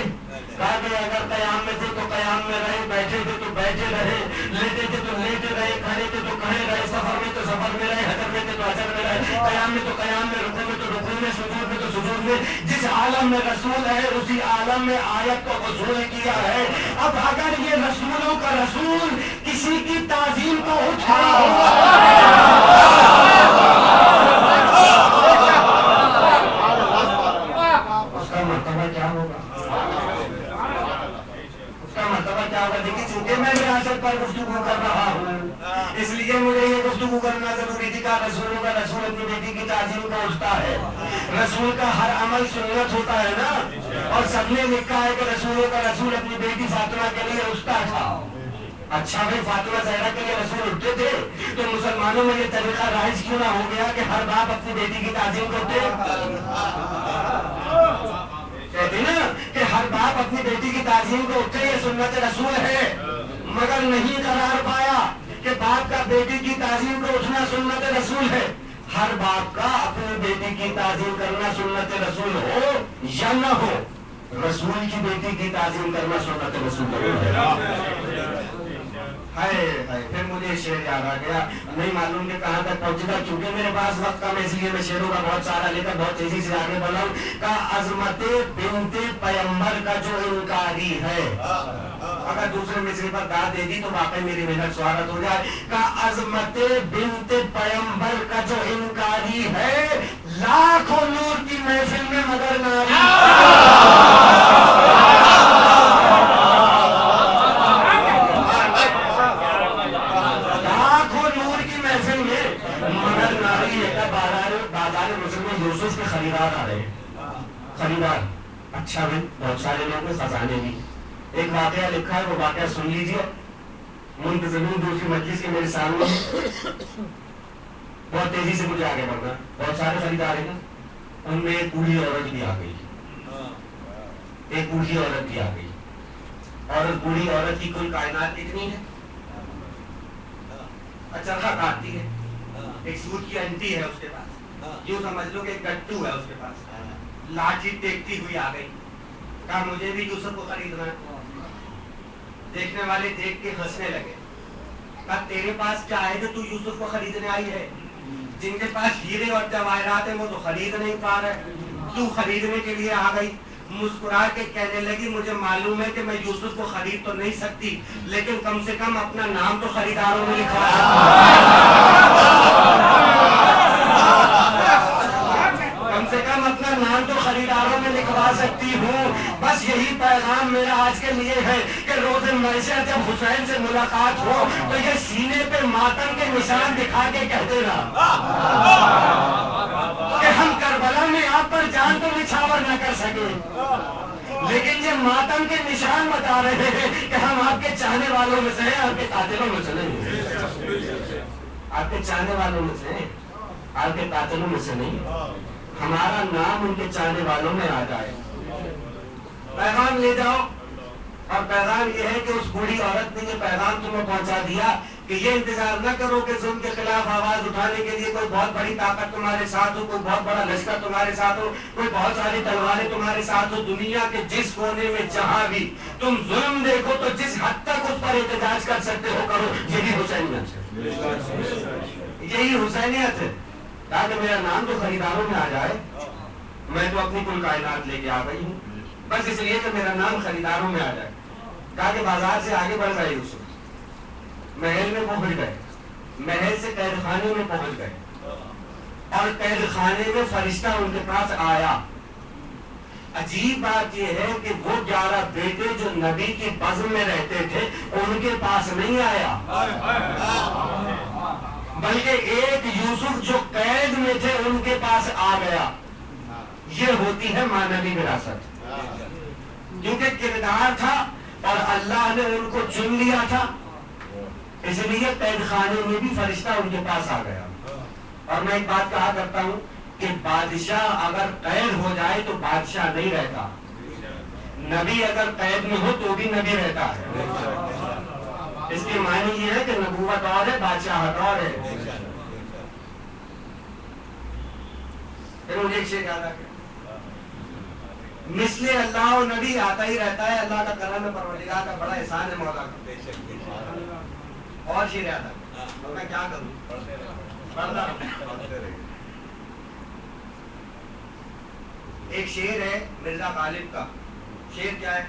کہا کہ اگر قیام میں تھے تو قیام میں رہے, بیٹھے تھے تو بیٹھے رہے, لیٹے تھے تو لیٹے رہے, کھڑے تھے تو کھڑے رہے, سفر میں تو سفر میں رہے, حجر میں تھے تو حجر میں رہے, قیام میں تو قیام میں, رکوع میں تو رکوع میں, سجود میں تو سجود میں. جس عالم میں رسول ہے اسی عالم میں آیت کو وصول کیا ہے. اب اگر یہ رسولوں کا رسول کسی کی تعظیم کو اٹھا اس کا مرتبہ کیا ہوگا, اس کا مرتبہ کیا ہوگا. دیکھیے چونکہ میں وراثت پر گفتگو کر رہا ہوں اس لیے مجھے یہ گفتگو کرنا ضروری تھی کہ رسولوں کا رسول اپنی بیٹی کی تعظیم کو اٹھتا ہے. رسول کا ہر عمل سنت ہوتا ہے نا, اور سب نے لکھا ہے کہ رسولوں کا رسول اپنی بیٹی فاطمہ کے لیے اٹھتا تھا. اچھا بھائی فاطمہ زہرا کے لیے رسول اٹھتے تھے تو مسلمانوں میں یہ طریقہ رائج کیوں نہ ہو گیا کہ ہر باپ اپنی بیٹی کی تعظیم کرتے کہتے ہیں نا کہ ہر باپ اپنی بیٹی کی تعظیم کو اٹھے, یہ سنت رسول ہے. مگر نہیں قرار پایا کہ باپ کا بیٹی کی تعظیم کو اٹھنا سنت رسول ہے. ہر باپ کا اپنی بیٹی کی تعظیم کرنا سنت رسول ہو یا نہ ہو, رسول کی بیٹی کی تعظیم کرنا سنت رسول ہے. پھر مجھے شعر یاد آ گیا, نہیں معلوم کہ کہاں تک پہنچے گا کیونکہ میرے پاس وقت کم ہے, اس لیے میں شعروں کا بہت سارا لے کر بہت تیزی سے آگے بڑھا ہوں. کا عظمت بنت پیمبر کا جو انکاری ہے, اگر دوسرے مصری پر داد دے دی تو واقعی میری محنت سوارت ہو جائے. کا عظمت بنت پیمبر کا جو انکاری ہے, لاکھوں نور کی محفل میں مگر ناری. یوسف کے خریدار آ رہے ہیں, خریدار. اچھا بھائی بہت سارے لوگ ہیں, خزانے بھی. ایک واقعہ لکھا ہے, وہ واقعہ سن لیجئے. منتظمین دوسری مجلس کے میرے سامنے, بہت تیزی سے مجھے آگے بڑھنا. بہت سارے خریدار ہیں, ان میں ایک بوڑھی عورت بھی آ گئی, ایک بوڑھی عورت بھی آ گئی. اور اس بوڑھی عورت کی کل کائنات کتنی ہے, چرخا کاٹتی ہے. ایک سوٹ کی انٹی ہے اس کے پاس, یوں سمجھ لو کہ ایک گٹو ہے اس کے پاس. لاٹھی ٹیکتی ہوئی آ گئی, کہا مجھے بھی یوسف کو خریدنا ہے. دیکھنے والے دیکھ کے ہنسنے لگے. کہا تیرے پاس کیا ہے جو تو یوسف کو خریدنے آئی ہے, جن کے پاس ہیرے اور جواہرات ہیں وہ تو خرید نہیں پا رہے, تو خریدنے کے لیے آ گئی. مسکرا کے کہنے لگی مجھے معلوم ہے کہ میں یوسف کو خرید تو نہیں سکتی, لیکن کم سے کم اپنا نام تو خریداروں میں لکھوا کم سے کم اپنا نام تو خریدار خریداروں میں لکھوا سکتی ہوں. بس یہی پیغام میرا آج کے لیے ہے کہ روز محشر جب حسین سے ملاقات ہو تو یہ سینے پہ ماتم کے نشان دکھا کے کہہ دینا کہ ہم کربلا میں آپ پر جان تو نچھاور نہ کر سکے, لیکن یہ ماتم کے نشان بتا رہے ہیں کہ ہم آپ کے چاہنے والوں میں سے ہیں, آپ کے قاتلوں میں سے نہیں. آپ کے چاہنے والوں میں سے ہیں, آپ کے قاتلوں میں سے نہیں. ہمارا نام ان کے چاہنے والوں میں آ جائے. پیغام لے جاؤ, اور پیغام یہ ہے کہ اس بوڑھی عورت نے یہ پیغام تمہیں پہنچا دیا کہ یہ انتظار نہ کرو کہ ظلم کے خلاف آواز اٹھانے کے لیے کوئی بہت بڑی طاقت تمہارے ساتھ ہو, کوئی بہت بڑا لشکر تمہارے ساتھ ہو, کوئی بہت ساری تلواریں تمہارے ساتھ ہو. دنیا کے جس کونے میں جہاں بھی تم ظلم دیکھو تو جس حد تک اس پر احتجاج کر سکتے ہو کرو. یہی حسینیت ہے, یہی حسینیت ہے. کہا کہ میرا نام تو خریداروں میں آ جائے. میں تو اپنی کل کائنات لے کے آ گئی ہوں, بس اس لیے کہ میرا نام خریداروں میں آ جائے. کہا کہ بازار سے آگے بڑھ گئے, اس محل میں پہنچ گئے, محل سے قید خانے میں پہنچ گئے, اور قید خانے میں فرشتہ ان کے پاس آیا. عجیب بات یہ ہے کہ وہ 11 بیٹے جو نبی کی بزم میں رہتے تھے ان کے پاس نہیں آیا, بلکہ ایک یوسف جو قید میں تھے ان کے پاس آ گیا. یہ ہوتی ہے معنوی وراثت, کیونکہ کردار تھا اور اللہ نے ان کو چن لیا تھا, اس لیے قید خانے میں بھی فرشتہ ان کے پاس آ گیا. اور میں ایک بات کہا کرتا ہوں کہ بادشاہ اگر قید ہو جائے تو بادشاہ نہیں رہتا, نبی اگر قید میں ہو تو بھی نبی رہتا ہے. اس کے معنی یہ ہے کہ نبوت اور ہے, بادشاہت اور ہے. پھر مجھے ایک شیء یاد آ گیا, مثل اللہ و نبی آتا ہی رہتا ہے, اللہ کا کرم ہے, پروردگار کا بڑا احسان ہے مولا کا. اور شیر یاد آ گیا, میں کیا کروں, پڑھتا ایک شیر ہے مرزا غالب کا. شیر کیا ہے,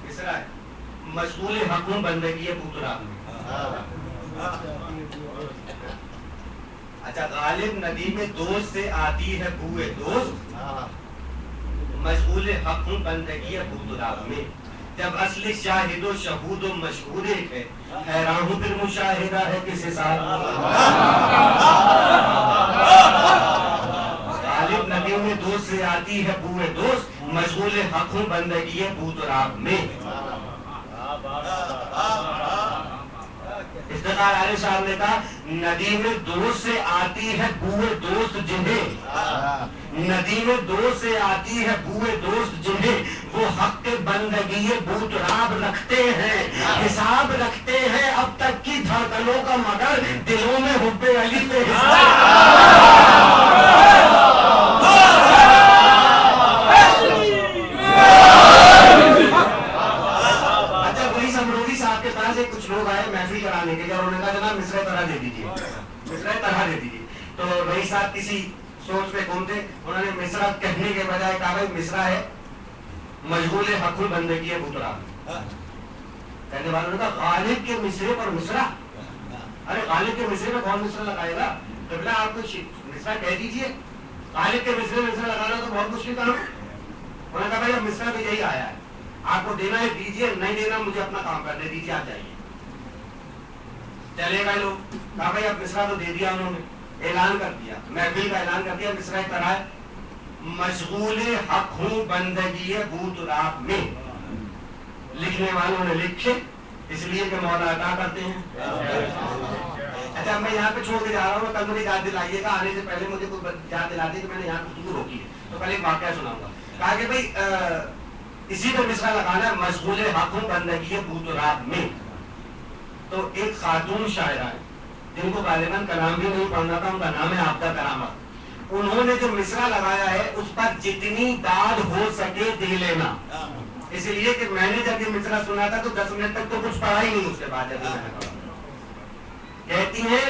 مصرع ہے, مشغول حکم بندگی پوترا میں. اچھا, غالب ندی میں دوست سے آتی ہے بوئے دوست, مشغول حکم بندگی پوترا میں. جب اصل شاہد و شہود و مشہور ایک ہے, حیران ہوں پھر مشاہدہ ہے کس حساب. غالب ندی میں دوست سے آتی ہے بوئے دوست, مشغول حق ہوں بندگی بوتراب میں. افتخار علی صاحب نے کہا ندی میں دوست سے آتی ہے بوئے دوست جنہیں, ندی میں دوست سے آتی ہے بوئے دوست جنہیں, وہ حق بندگی بوتراب رکھتے ہیں, حساب رکھتے ہیں اب تک کی دھڑکنوں کا, مگر دلوں میں حب علی پہ کچھ لوگ آئے محفل کرانے کے لیے اور انہوں نے کہا جناب مصرع طرح دے دیجیے, مصرع طرح دے دیجیے. تو وہی صاحب کسی سوچ پہ گم تھے, انہوں نے مصرع کہنے کے بجائے کہا بھائی مصرع ہے مشغول حق بندگی بوترا. کہنے والوں نے کہا غالب کے مصرع پر مصرع, ارے غالب کے مصرع میں کون مصرع لگائے گا, قبلہ آپ کو مصرع کہہ دیجیے, غالب کے مصرع لگانا تو بہت مشکل کام ہے. انہوں نے کہا بھائی اب مصرع بھی یہی آیا ہے, آپ کو دینا ہے دیجیے, نہیں دینا مجھے اپنا کام کرنے دیجیے, آپ جائیے. چلے گئے لوگ, کہا بھائی اب مصرع تو دے دیا انہوں نے, اعلان کر دیا, محفل کا اعلان کر دیا, مصرع طرح ہے مشغول حق ہوں بندگی بوتراب میں. لکھنے والوں نے لکھے اس لیے کہ مولا عطا کرتے ہیں. اچھا میں یہاں پہ چھوڑ کے جا رہا ہوں, کل مجھے یاد دلائیے گا, آنے سے پہلے مجھے کوئی یاد دلا دی کہ میں نے یہاں گفتگو روکی ہے. تو کل ایک واقعہ سناؤں گا. کہا کہ بھائی اسی پہ مصرع لگانا ہے مشغول حق ہوں بندگی بوتراب میں. تو ایک خاتون شاعرہ ہے جن کو غالباً کلام بھی نہیں پڑھنا تھا, ان کا نام ہے آبدہ کرامت. انہوں نے جو مصرع لگایا ہے اس پر جتنی داد ہو سکے دے لینا, اس لیے کہ میں نے جب یہ مصرع سنا تھا تو 10 منٹ تک تو کچھ پڑھا ہی نہیں. اس کے بعد جب میں نے پڑھا, کہتی ہیں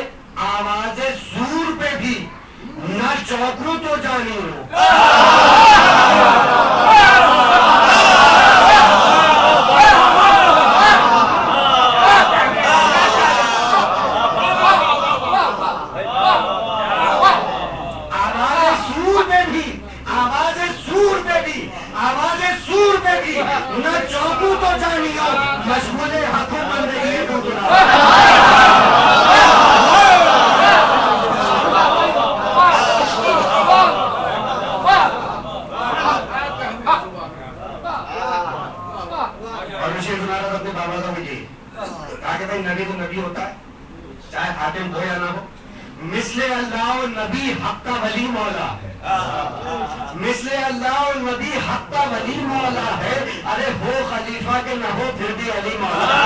آواز سور پہ بھی نہ چوکوں تو جانی ہو, آواز سور بھی تو نبی ہوتا ہے چاہے حاکم ہو یا نہ ہو. مثل اللہ و نبی حق کا ولی مولا ہے. مثل اللہ و نبی حق کا ولی مولا ہے. ارے ہو خلیفہ کے نہ ہو پھر بھی علی مولا ہے.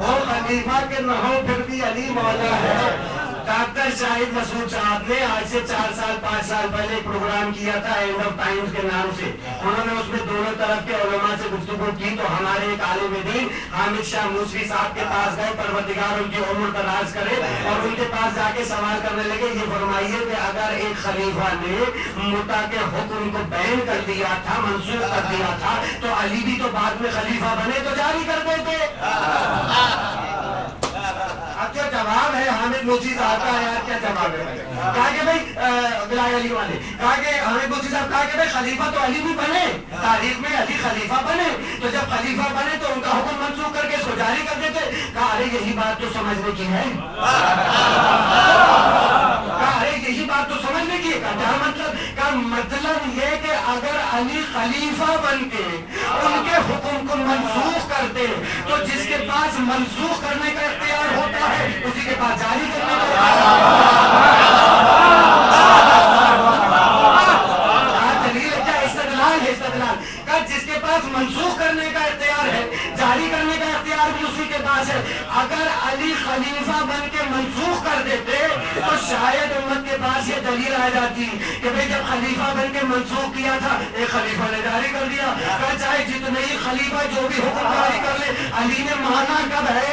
ہو خلیفہ کے نہ ہو پھر بھی علی مولا ہے. ڈاکٹر شاہد مسعود صاحب نے آج سے 4 سال 5 سال پہلے ایک پروگرام کیا تھا اینڈ آف ٹائمز کے نام سے. انہوں نے اس میں دونوں طرف کے علماء سے گفتگو کی تو ہمارے ایک عالم دین حامد شاہ موسوی صاحب کے پاس گئے, پروردگار ان کی عمر دراز کرے, اور ان کے پاس جا کے سوال کرنے لگے یہ فرمائیے کہ اگر ایک خلیفہ نے متع کے حکم کو بین کر دیا تھا, منسوخ کر دیا تھا, تو علی بھی تو بعد میں خلیفہ بنے تو جاری کر دیتے. اب جو جواب ہے حامد موسوی صاحب کا یار کیا جواب ہے؟ کہا کہ بھائی بلائے علی والے کہا کہ حامد موسوی صاحب کہا کہ بھائی خلیفہ تو علی بھی بنے, تاریخ میں علی خلیفہ بنے, تو جب خلیفہ بنے تو ان کا حکم منسوخ کر کے اس کو جاری کر دیتے. کہا ارے یہی بات تو سمجھنے کی ہے. کہا ارے یہی بات تو سمجھنے کی ہے. کیا مطلب؟ کا مطلب یہ کہ اگر علی خلیفہ بن کے ان کے حکم کو منسوخ کرتے تو جس کے پاس منسوخ کرنے کا اختیار ہوتا ہے اسی کے پاس جاری کرنے کا دلیل کیا استدلال ہے. استدلال کا جس کے پاس منسوخ کرنے کا اختیار ہے جاری کرنے کا اختیار بھی اسی کے پاس ہے. اگر علی خلیفہ بن کے منسوخ کر دیتے تو شاید امت کے پاس یہ دلیل آ جاتی کہ بھئی جب خلیفہ بن کے منسوخ کیا تھا ایک خلیفہ نے جاری کر دیا. کہ چاہے جتنے ہی خلیفہ جو بھی حکم جاری کر لے علی نے مانا کب ہے؟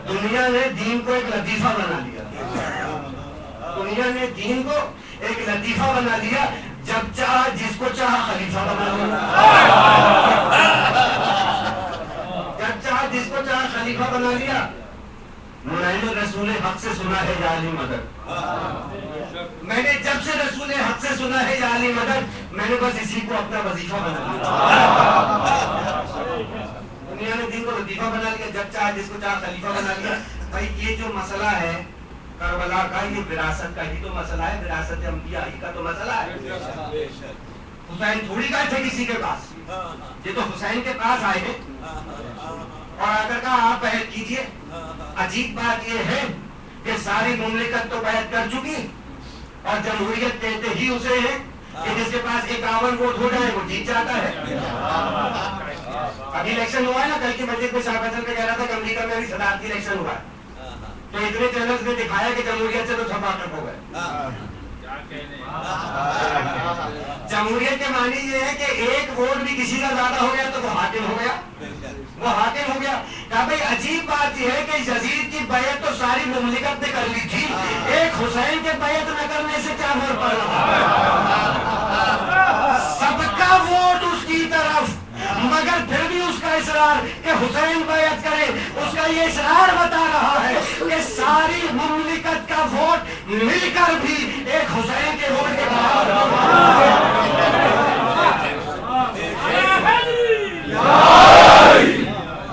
دنیا نے دین کو ایک لطیفہ بنا لیا. دنیا نے دین کو ایک لطیفہ بنا لیا. جب چاہا جس کو چاہا خلیفہ بنا لیا. جب چاہا جس کو چاہا خلیفہ بنا لیا. میں نے رسول حق سے سنا ہے یا علی مدد. میں نے جب سے رسول حق سے سنا ہے یا علی مدد میں نے بس اسی کو اپنا وظیفہ بنا لیا. دنیا نے دین کو لطیفہ بنا لیا. جب چاہا جس کو چاہا خلیفہ بنا لیا. بھائی یہ جو مسئلہ ہے کربلا کا یہ وراثت کا ہی تو مسئلہ ہے, وراثت انبیاء ہی کا تو مسئلہ ہے. حسین تھوڑی گئے تھے کسی کے پاس, یہ تو حسین کے پاس آئے ہیں اور آ کر کہا آپ بیعت کیجئے. عجیب بات یہ ہے کہ ساری مملکت تو بیعت کر چکی اور جمہوریت کہتے ہی اسے ہیں کہ جس کے پاس 51 ووٹ ہو جائے وہ جیت جاتا ہے. ابھی الیکشن ہوا ہے نا, کل کی مسجد میں شاہ فیصل کا کہہ رہا تھا کہ امریکہ میں ابھی صدارتی الیکشن ہوا ہے تو اتنے چینلز نے دکھایا کہ جمہوریت سے تو سب واقف ہو گئے. جمہوریت کے معنی یہ ہے کہ ایک ووٹ بھی کسی کا زیادہ ہو گیا تو وہ حاکم ہو گیا, وہ حاکم ہو گیا. کہا بھئی عجیب بات یہ ہے کہ یزید کی بیعت تو ساری مملکت نے کر لی تھی, ایک حسین کے بیعت نہ کرنے سے کیا فرق پڑ رہا ہے؟ سب کا ووٹ اس کی طرف, مگر پھر بھی اس کا اصرار کہ حسین بیعت کرے. اس کا یہ اصرار بتا رہا ہے کہ ساری مملکت کا ووٹ مل کر بھی ایک حسین کے ووٹ کے برابر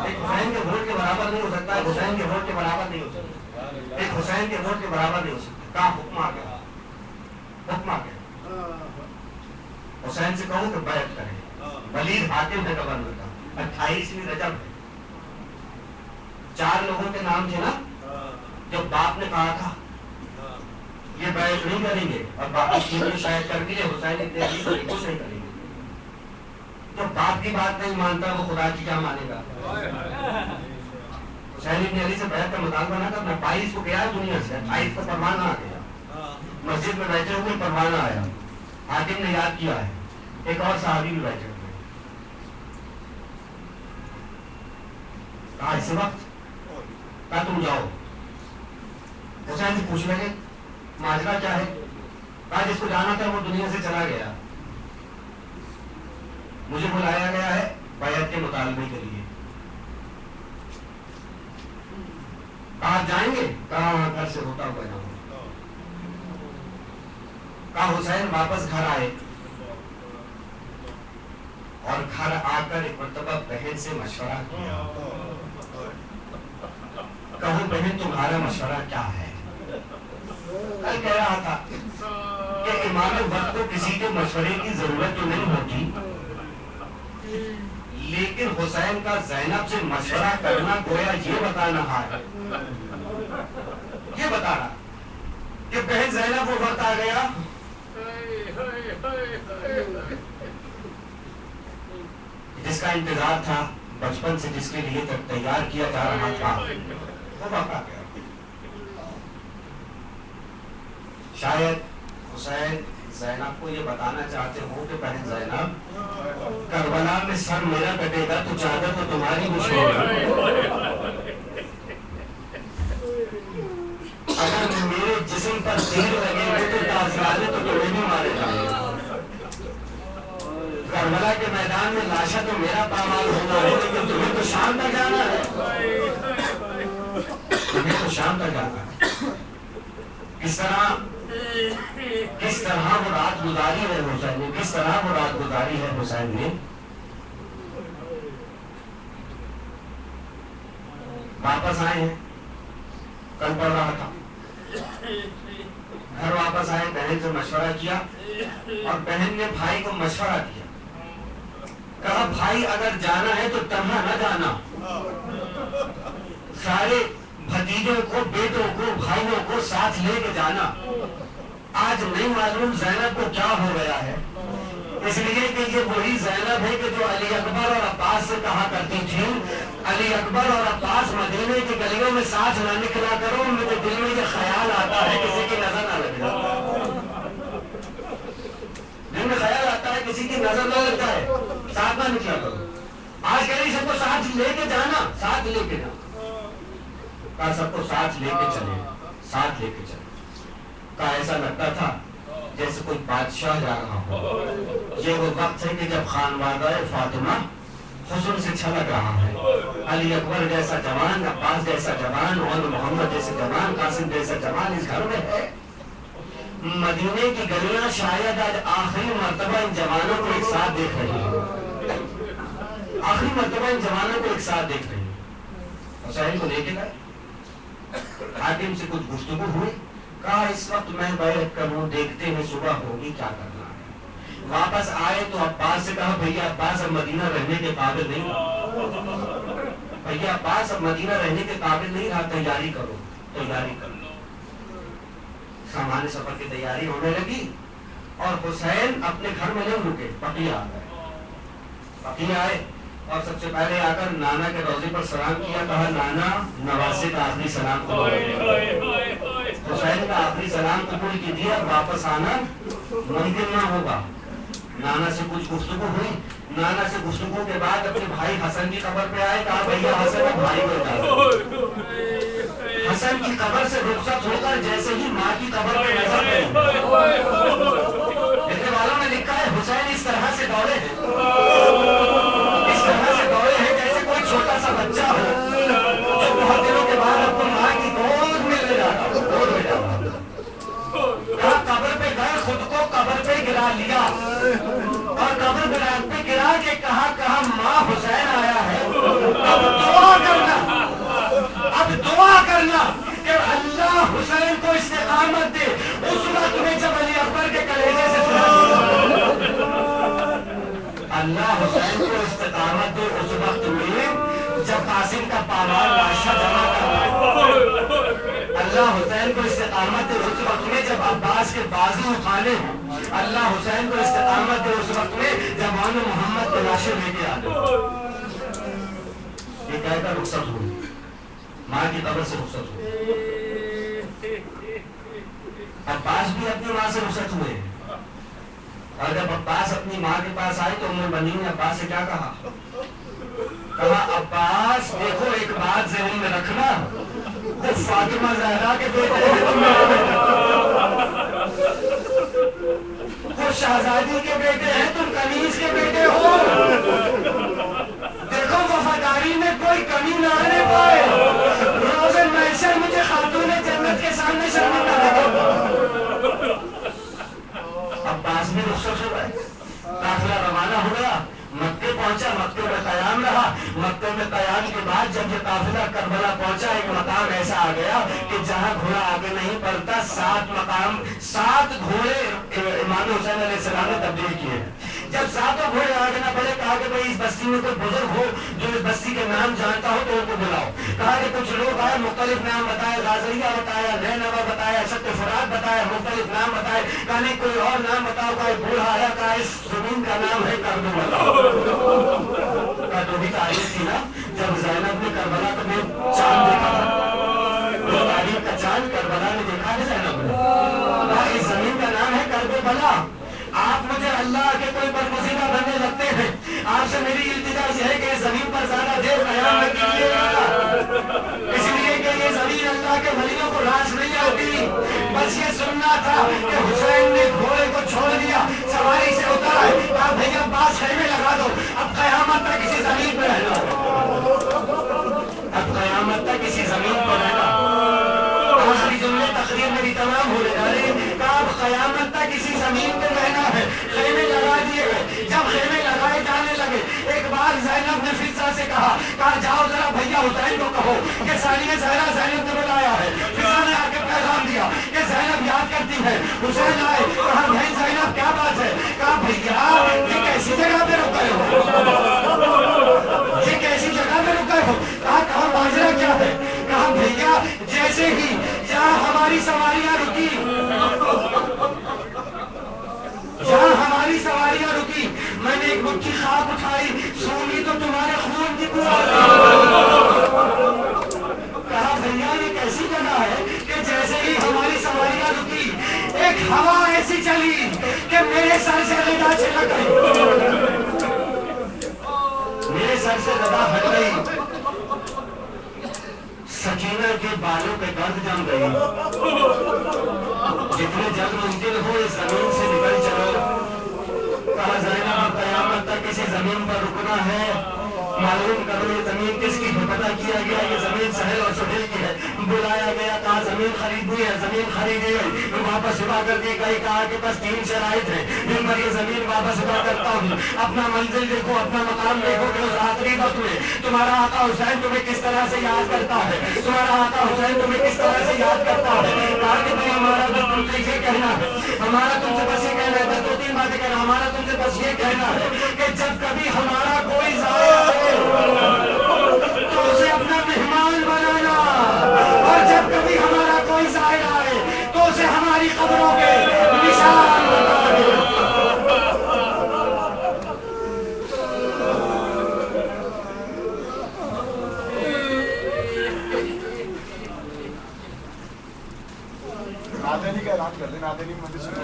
ایک حسین کے ووٹ کے برابر نہیں ہو سکتا. حسین کے ووٹ کے برابر نہیں ہو سکتا. ایک حسین کے ووٹ کے برابر نہیں ہو سکتا. کہا حکم آ گیا, حکم آ گیا. حسین سے کہو کہ بیعت کرے. ولید حاکم ہے گورنر کا, 28ویں رجب ہے. 4 لوگوں کے نام تھے نا جو باپ نے کہا تھا یہ بیعت نہیں کریں گے اور باقی چیزیں شاید کر دیے, حسین اتنے عزیز کو کچھ نہیں کریں گے. جو باپ کی بات نہیں مانتا وہ خدا کی کیا مانے گا. حسین ابن علی سے بیعت کا مطالبہ نہ کرنا. 22 کو گیا ہے دنیا سے, 28 کو پروانہ آ گیا. مسجد میں بیٹھے ہوئے پروانہ آیا, حاکم نے یاد کیا ہے, ایک اور صحابی بھی بیٹھے ہوئے. کہا اس وقت, کہا تم جاؤ. حسین سے پوچھ لگے ماجرا کیا ہے. کہا جس کو جانا تھا وہ دنیا سے چلا گیا, مجھے بلایا گیا ہے بیعت کے مطالبے کے لیے. کہا جائیں گے, کہا گھر سے ہوتا ہوا جاؤں. کہا حسین واپس گھر آئے اور گھر آ کر ایک مرتبہ بہن سے مشورہ کیا. بہن تمہارا مشورہ کیا ہے؟ کل کہہ رہا تھا کہ امام وقت کو کسی کے مشورے کی ضرورت تو نہیں ہوتی، لیکن حسین کا زینب سے مشورہ کرنا گویا یہ بتا رہا ہے، یہ بتا رہا کہ بہن زینب وہ وقت آ گیا جس کا انتظار تھا، بچپن سے جس کے لیے تیار کیا جا رہا تھا، وہ وقت آ گیا۔ شاید حسین زینب کو یہ بتانا چاہتے ہوں کہ بہن زینب، کربلا میں سر میرا کٹے گا تو چادر تو تمہاری بچھے گی، اگر میرے جسم پر تیر لگے گے تو تازیانے تو تمہیں بھی مارے جائیں گے، کربلا کے میدان میں لاشا تو میرا پامال ہونا ہے، لیکن تمہیں تو شام تک جانا ہے، تمہیں تو شام تک جانا ہے۔ کس طرح وہ رات گزاری ہے حسین نے، کس طرح وہ رات گزاری ہے حسین نے۔ واپس آئے ہیں، کل پڑھ رہا تھا، گھر واپس آئے، بہن سے مشورہ کیا اور بہن نے بھائی کو مشورہ دیا، کہا بھائی اگر جانا ہے تو تنہا نہ جانا، سارے بھتیجوں کو، بیٹوں کو، بھائیوں کو ساتھ لے کے جانا۔ آج نہیں معلوم زینب کو کیا ہو گیا ہے، اس لیے کہ یہ وہی زینب ہے کہ جو علی اکبر اور عباس سے کہا کرتی تھی، علی اکبر اور عباس مدینے کی گلیوں میں ساتھ نہ نکلا کرو، میرے دل میں یہ خیال آتا ہے کسی کی نظر نہ لگ جائے، دل میں خیال آتا ہے کسی کی نظر نہ لگ جائے، ساتھ نہ نکلا کرو۔ آج کہہ رہی سب کو ساتھ لے کے جانا، ساتھ لے کے جانا، کہا سب کو ساتھ لے کے چلے، ساتھ لے کے چلے۔ کہا ایسا لگتا تھا جیسے کوئی بادشاہ جا رہا ہو، یہ وہ وقت ہے کہ جب خانوادہ فاطمہ حسن سے چھلک رہا ہے، علی اکبر جیسا جوان، عباس جیسا جوان، اور محمد جیسے جوان، قاسم جیسا جوان اس گھر میں ہے۔ مدینے کی گلیاں شاید آج آخری مرتبہ ان جوانوں کو ایک ساتھ دیکھ رہی ہیں، آخری مرتبہ ان جوانوں کو ایک ساتھ دیکھ رہی ہیں۔ حسین کو لے کے گئے، حاکم سے کچھ گفتگو ہوئی، کہا اس وقت میں بیعت کروں، دیکھتے ہیں صبح ہوگی کیا کرنا ہے۔ واپس آئے تو عباس سے کہا بھیا عباس اب مدینہ رہنے کے قابل نہیں رہا، بھیا عباس اب مدینہ رہنے کے قابل نہیں رہا، تیاری کرو، تیاری کرو۔ سامان سفر کی تیاری ہونے لگی اور حسین اپنے گھر میں نہیں رکے، بقیہ آ گئے، بقیہ آئے اور سب سے پہلے آ کر نانا کے روضے پر سلام کیا، کہا نانا نواسے کا آخری سلام قبول کیجیے۔ حسین کا آخری سلام قبول کیجیے، واپس آنا ممکن نہ ہوگا۔ نانا سے کچھ گفتگو ہوئی، نانا سے گفتگو کے بعد اپنے بھائی حسن کی قبر پہ آئے، کہا بھیا حسن بھائی کو اجازت۔ حسن کی قبر سے رخصت ہو کر جیسے ہی ماں کی قبر پہ نظر پڑی، لکھنے والوں نے لکھا ہے حسین اس طرح سے دوڑے ہیں، اس طرح سے دوڑے ہیں جیسے کوئی چھوٹا سا بچہ ہو جو بہت دنوں کے بعد اپنی ماں کی گود میں لے جاتا ہو، گود میں جاتا۔ کہا قبر پہ گئے، خود کو قبر پہ گرا لیا اور قبر پہ گرا کے کہا ماں حسین آیا ہے، اب دعا کرنا، اب دعا کرنا کہ اللہ حسین کو استقامت دے۔ اس وقت میں جب علی اکبر کے کلیجے سے سنا اللہ حسین کو استقامت دے، اس وقت میں جب قاسم کا پامال لاشا جمع کر رہا ہے، اللہ حسین کو استقامت دے اس وقت میں جب عباس کے بازو اٹھانے ہوں، اللہ حسین کو استقامت دے اس وقت میں جب آن محمد کے لاشیں لے کے آنے۔ یہ کہہ کر رخصت ہوئی، ماں کی قبر سے رخصت ہوئی۔ عباس بھی اپنی ماں سے رخصت ہوئے، اور جب عباس اپنی ماں کے پاس آئے تو ام المؤمنین نے عباس سے کیا کہا؟ کہا عباس دیکھو ایک بات ذہن میں رکھنا، وہ فاطمہ زہرا کے بیٹے ہیں، وہ شہزادی کے بیٹے ہیں، تم کنیز کے بیٹے ہو، دیکھو وفاداری میں کوئی کمی نہ آنے پائے، روز محشر مجھے خاتون جنت کے سامنے شرمندہ کرو۔ عباس بھی رخصت ہو گئے، قافلہ روانہ ہو گیا، مکے پہنچا، مکے میں قیام رہا، مکے میں قیام کے بعد جب یہ قافلہ کربلا پہنچا، ایک مقام ایسا آ کہ جہاں گھوڑا آگے نہیں بڑھتا 7 مقام 7 گھوڑے امام حسین علیہ السلام نے تبدیل کیے ہیں. جب 7 گھوڑے آگے نہ بڑھے کہا کہ بھائی اس بستی میں کوئی بزرگ ہو جو اس بستی کے نام جانتا ہو تو ان کو بلاؤ. کہا کہ کچھ لوگ آئے, مختلف نام بتائے, غازریہ بتایا, نینوا بتایا, شط فرات بتایا, مختلف نام بتائے. کہا نہیں کوئی اور نام بتاؤ. کوئی بوڑھا آیا, کہا اس زمین کا نام ہے کربلا. کہا تو بھی تاریخ تھی نا, جب زینب نے کربلا کا چاند دیکھا تھا, تاریخ کا چاند کربلا نے دیکھا ہے زینب نے. کہا اس زمین کا نام ہے کربلا. آپ مجھے اللہ کے کوئی برگزیدہ بننے لگتے ہیں, آپ سے میری التجا یہ ہے کہ اس زمین پر زیادہ دیر قیام نہ کیجیے, اس لیے کہ یہ زمین اللہ کے ولیوں کو راس نہیں آتی. بس یہ سننا تھا کہ حسین نے گھوڑے کو چھوڑ دیا, سواری سے اترا ہے, کہا بھیا پاس خیمے لگا دو, اب قیامت تک کسی زمین پہ رہنا, اب قیامت تک کسی زمین پہ رہنا. آخری جملے تقریر میری تمام ہونے جا رہی ہے. کہا اب قیامت تک کسی زمین پہ رہنا ہے. خیمے لگا دیے گئے. جب خیمے لگائے جانے لگے, ایک بار زینب نے فضا سے کہا جاؤ ذرا بھیا حسین کو کہو کہ ثانیہ زہرا زینب نے بلایا ہے. فضا نے آ کے پیغام دیا کہ زینب یاد کرتی ہے. حسین آئے, کہا بھائی زینب کیا بات ہے. کہا بھیا یہ کیسی جگہ پہ رکے ہو, یہ کیسی جگہ پہ رکے ہو. کہا ماجرا کیا ہے. کہا بھیا جیسے ہی جہاں ہماری سواریاں رکی, جہاں ہماری سواریاں رکی, میں نے ایک مٹھی خاک اٹھائی, سونی تو تمہارے خون کی بو آتی. کہا بھیا یہ کیسی جگہ ہے کہ جیسے ہی ہماری سواریاں رکی ایک ہوا ایسی چلی کہ میرے سر سے ردا چھلک گئی, میرے سر سے ردا ہٹ گئی. سکینہ کے بالوں پہ گرد جم گئی. جتنے جلد ممکن ہو اس زمین سے نکل چلو. کہا زینب قیامت تک کسی زمین پر رکنا ہے, معلوم کرو یہ زمین کس کی ہے. پتہ کیا گیا یہ زمین سہیل اور سہیل کی ہے. بلایا گیا, کہا زمین خریدنی ہے. زمین خریدی گئی, واپس ادا کر دی گئی. کہا کہ بس 3 شرائط ہیں جن پر یہ زمین واپس ادا کرتا ہوں. اپنا منزل دیکھو, اپنا مقام دیکھو کہ اس آخری وقت میں تمہارا آقا حسین تمہیں کس طرح سے یاد کرتا ہے, تمہارا آقا حسین تمہیں کس طرح سے یاد کرتا ہے. کہا کہ بھائی ہمارا بس تم سے یہ کہنا ہے, ہمارا تم سے بس یہ کہنا ہے, بس 2-3 باتیں کہنا. ہمارا تم سے بس یہ کہنا ہے کہ جب کبھی ہمارا کوئی تو اسے اپنا مہمان بنانا, اور جب کبھی ہمارا کوئی زائر آئے تو اسے ہماری قبروں کے نشان بتا دے. نادنی کا اعلان کر دیں, نادنی میں مجھے سنو.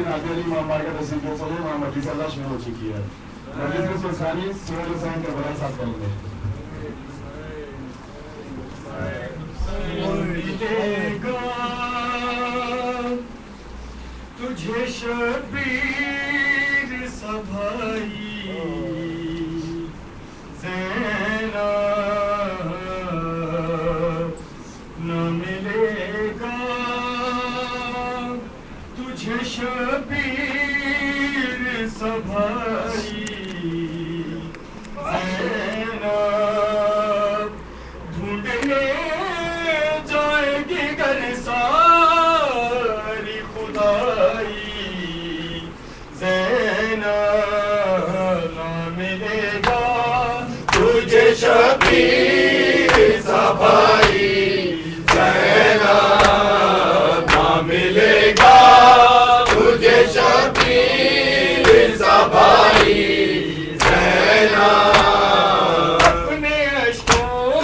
نادری معمار کا تصویر جو چلے وہاں مجلس اللہ شروع ہو چکی ہے. مجلس میں ثانی سیول حسین کا بڑا ساتھ کریں گے. ملے گا تجھے شبیر سبھائی زینب نہ ملے گا تجھے شبیر سبھائی زینب ڈھونڈنے جائے گی گر ساری خدائی زینب نہ ملے گا تجھے شبیر سبھائی زینب نہ ملے گا تجھے شبیر سبھائی زینب. اپنے اشکوں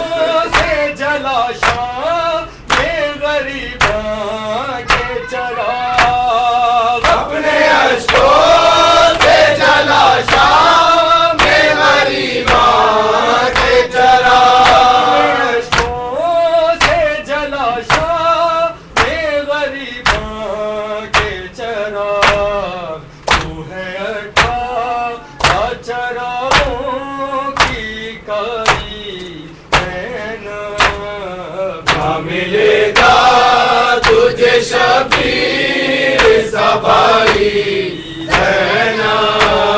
سے جلا شام میں غریباں کے چراغ, اپنے اشکوں سے جلا شام میں غریباں کے چراغ, اشکوں سے جلا شام میں غریباں کے چراغ. تو ہے چراغوں کی کاری زینب نہ ملے گا تجھے شبیر سبھائی زینب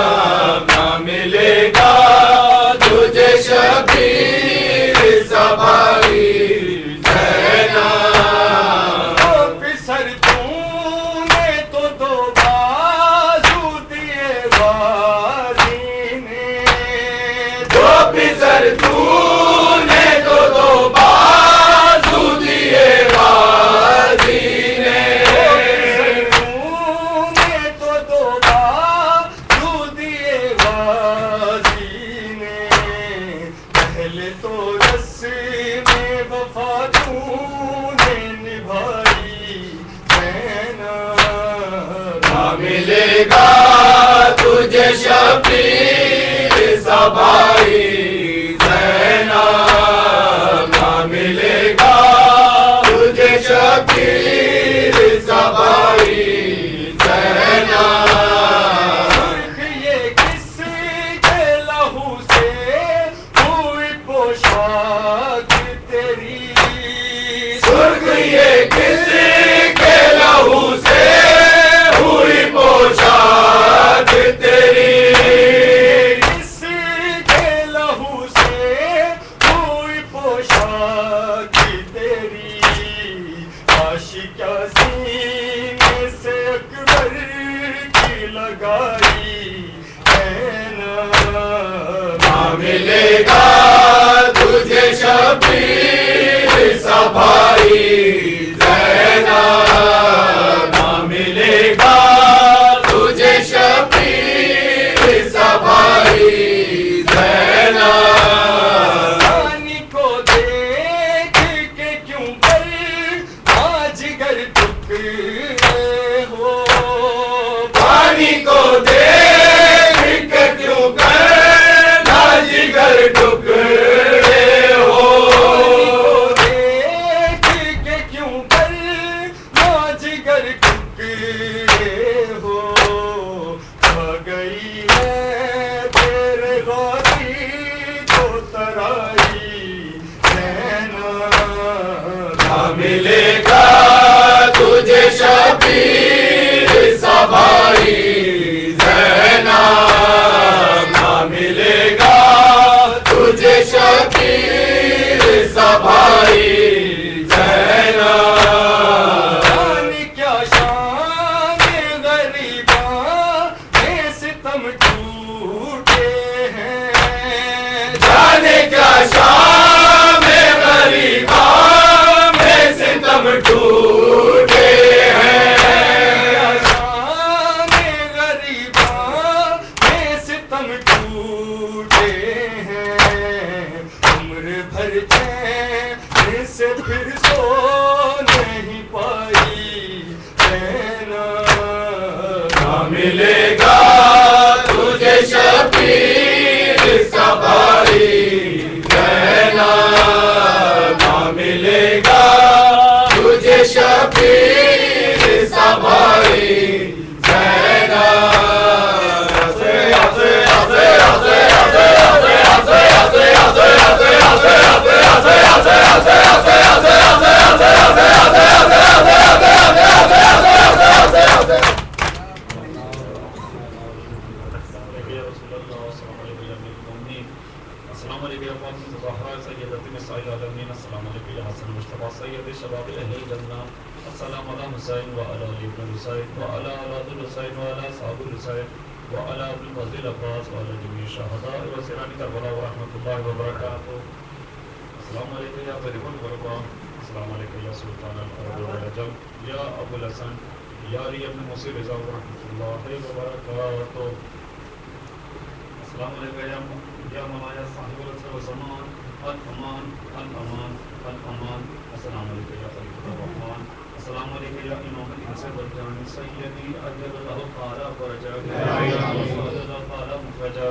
ملے گا تجھے شبیر سا بھائی زینب، نہ ملے گا تجھے شبیر سا بھائی زینب، پانی کو دیکھ کے کیوں کر آج گر ٹکڑے ہو، پانی کو دیکھ کے کیوں کر جگر ٹکڑے ہو، دیکھ کے کیوں کر آج گر ٹکڑے ہو، کھا گئی ہے تیرے غازی کو ترائی زینب، نہ ملے گا تجھے شبیر سا بھائی زینب، نہ ملے گا تجھے شبیر سا بھائی زینب، جانے کیا شان غریباں میں ستم ٹوٹے ہیں، جانے کیا شام غریباں میں ستم ٹوٹے ہیں، شان غریباں میں ستم ٹوٹے ہیں، عمر بھر چین سے پھر سو نہیں پائی زینب، نہ ملے گا تجھے شبیر سا بھائی زینب، نہ ملے گا تجھے شبیر سا بھائی السلام علیکم یا فاطمہ الزہرا سیدۃ نساء العالمین، السلام علیکم یا حسن مصطفیٰ سید شباب اہل الجنہ، السلام علی حسین و علی علی بن حسین و علی اولاد الحسین و علی اصحاب الحسین و علی ابو الفضل العباس و علی جمیع الشہداء و سیران کربلا و رحمۃ اللہ وبرکاتہ۔ السلام علیکم یا غریب الغربا، السلام علیکم یا سلطان العرب والعجم، یا ابو الحسن یاری ابن موسی رضا و رحمۃ اللہ وبرکاتہ۔ السلام علیکم یا مولایا صاحب العصر والزمان، الامان الامان الامان، السلام علیکم یا خلیفۃ الرحمن، السلام علیکم یا امام الانس والجان، سیدی اجل اللہ تعالی فرجہ، اجل اللہ تعالی مخرجہ،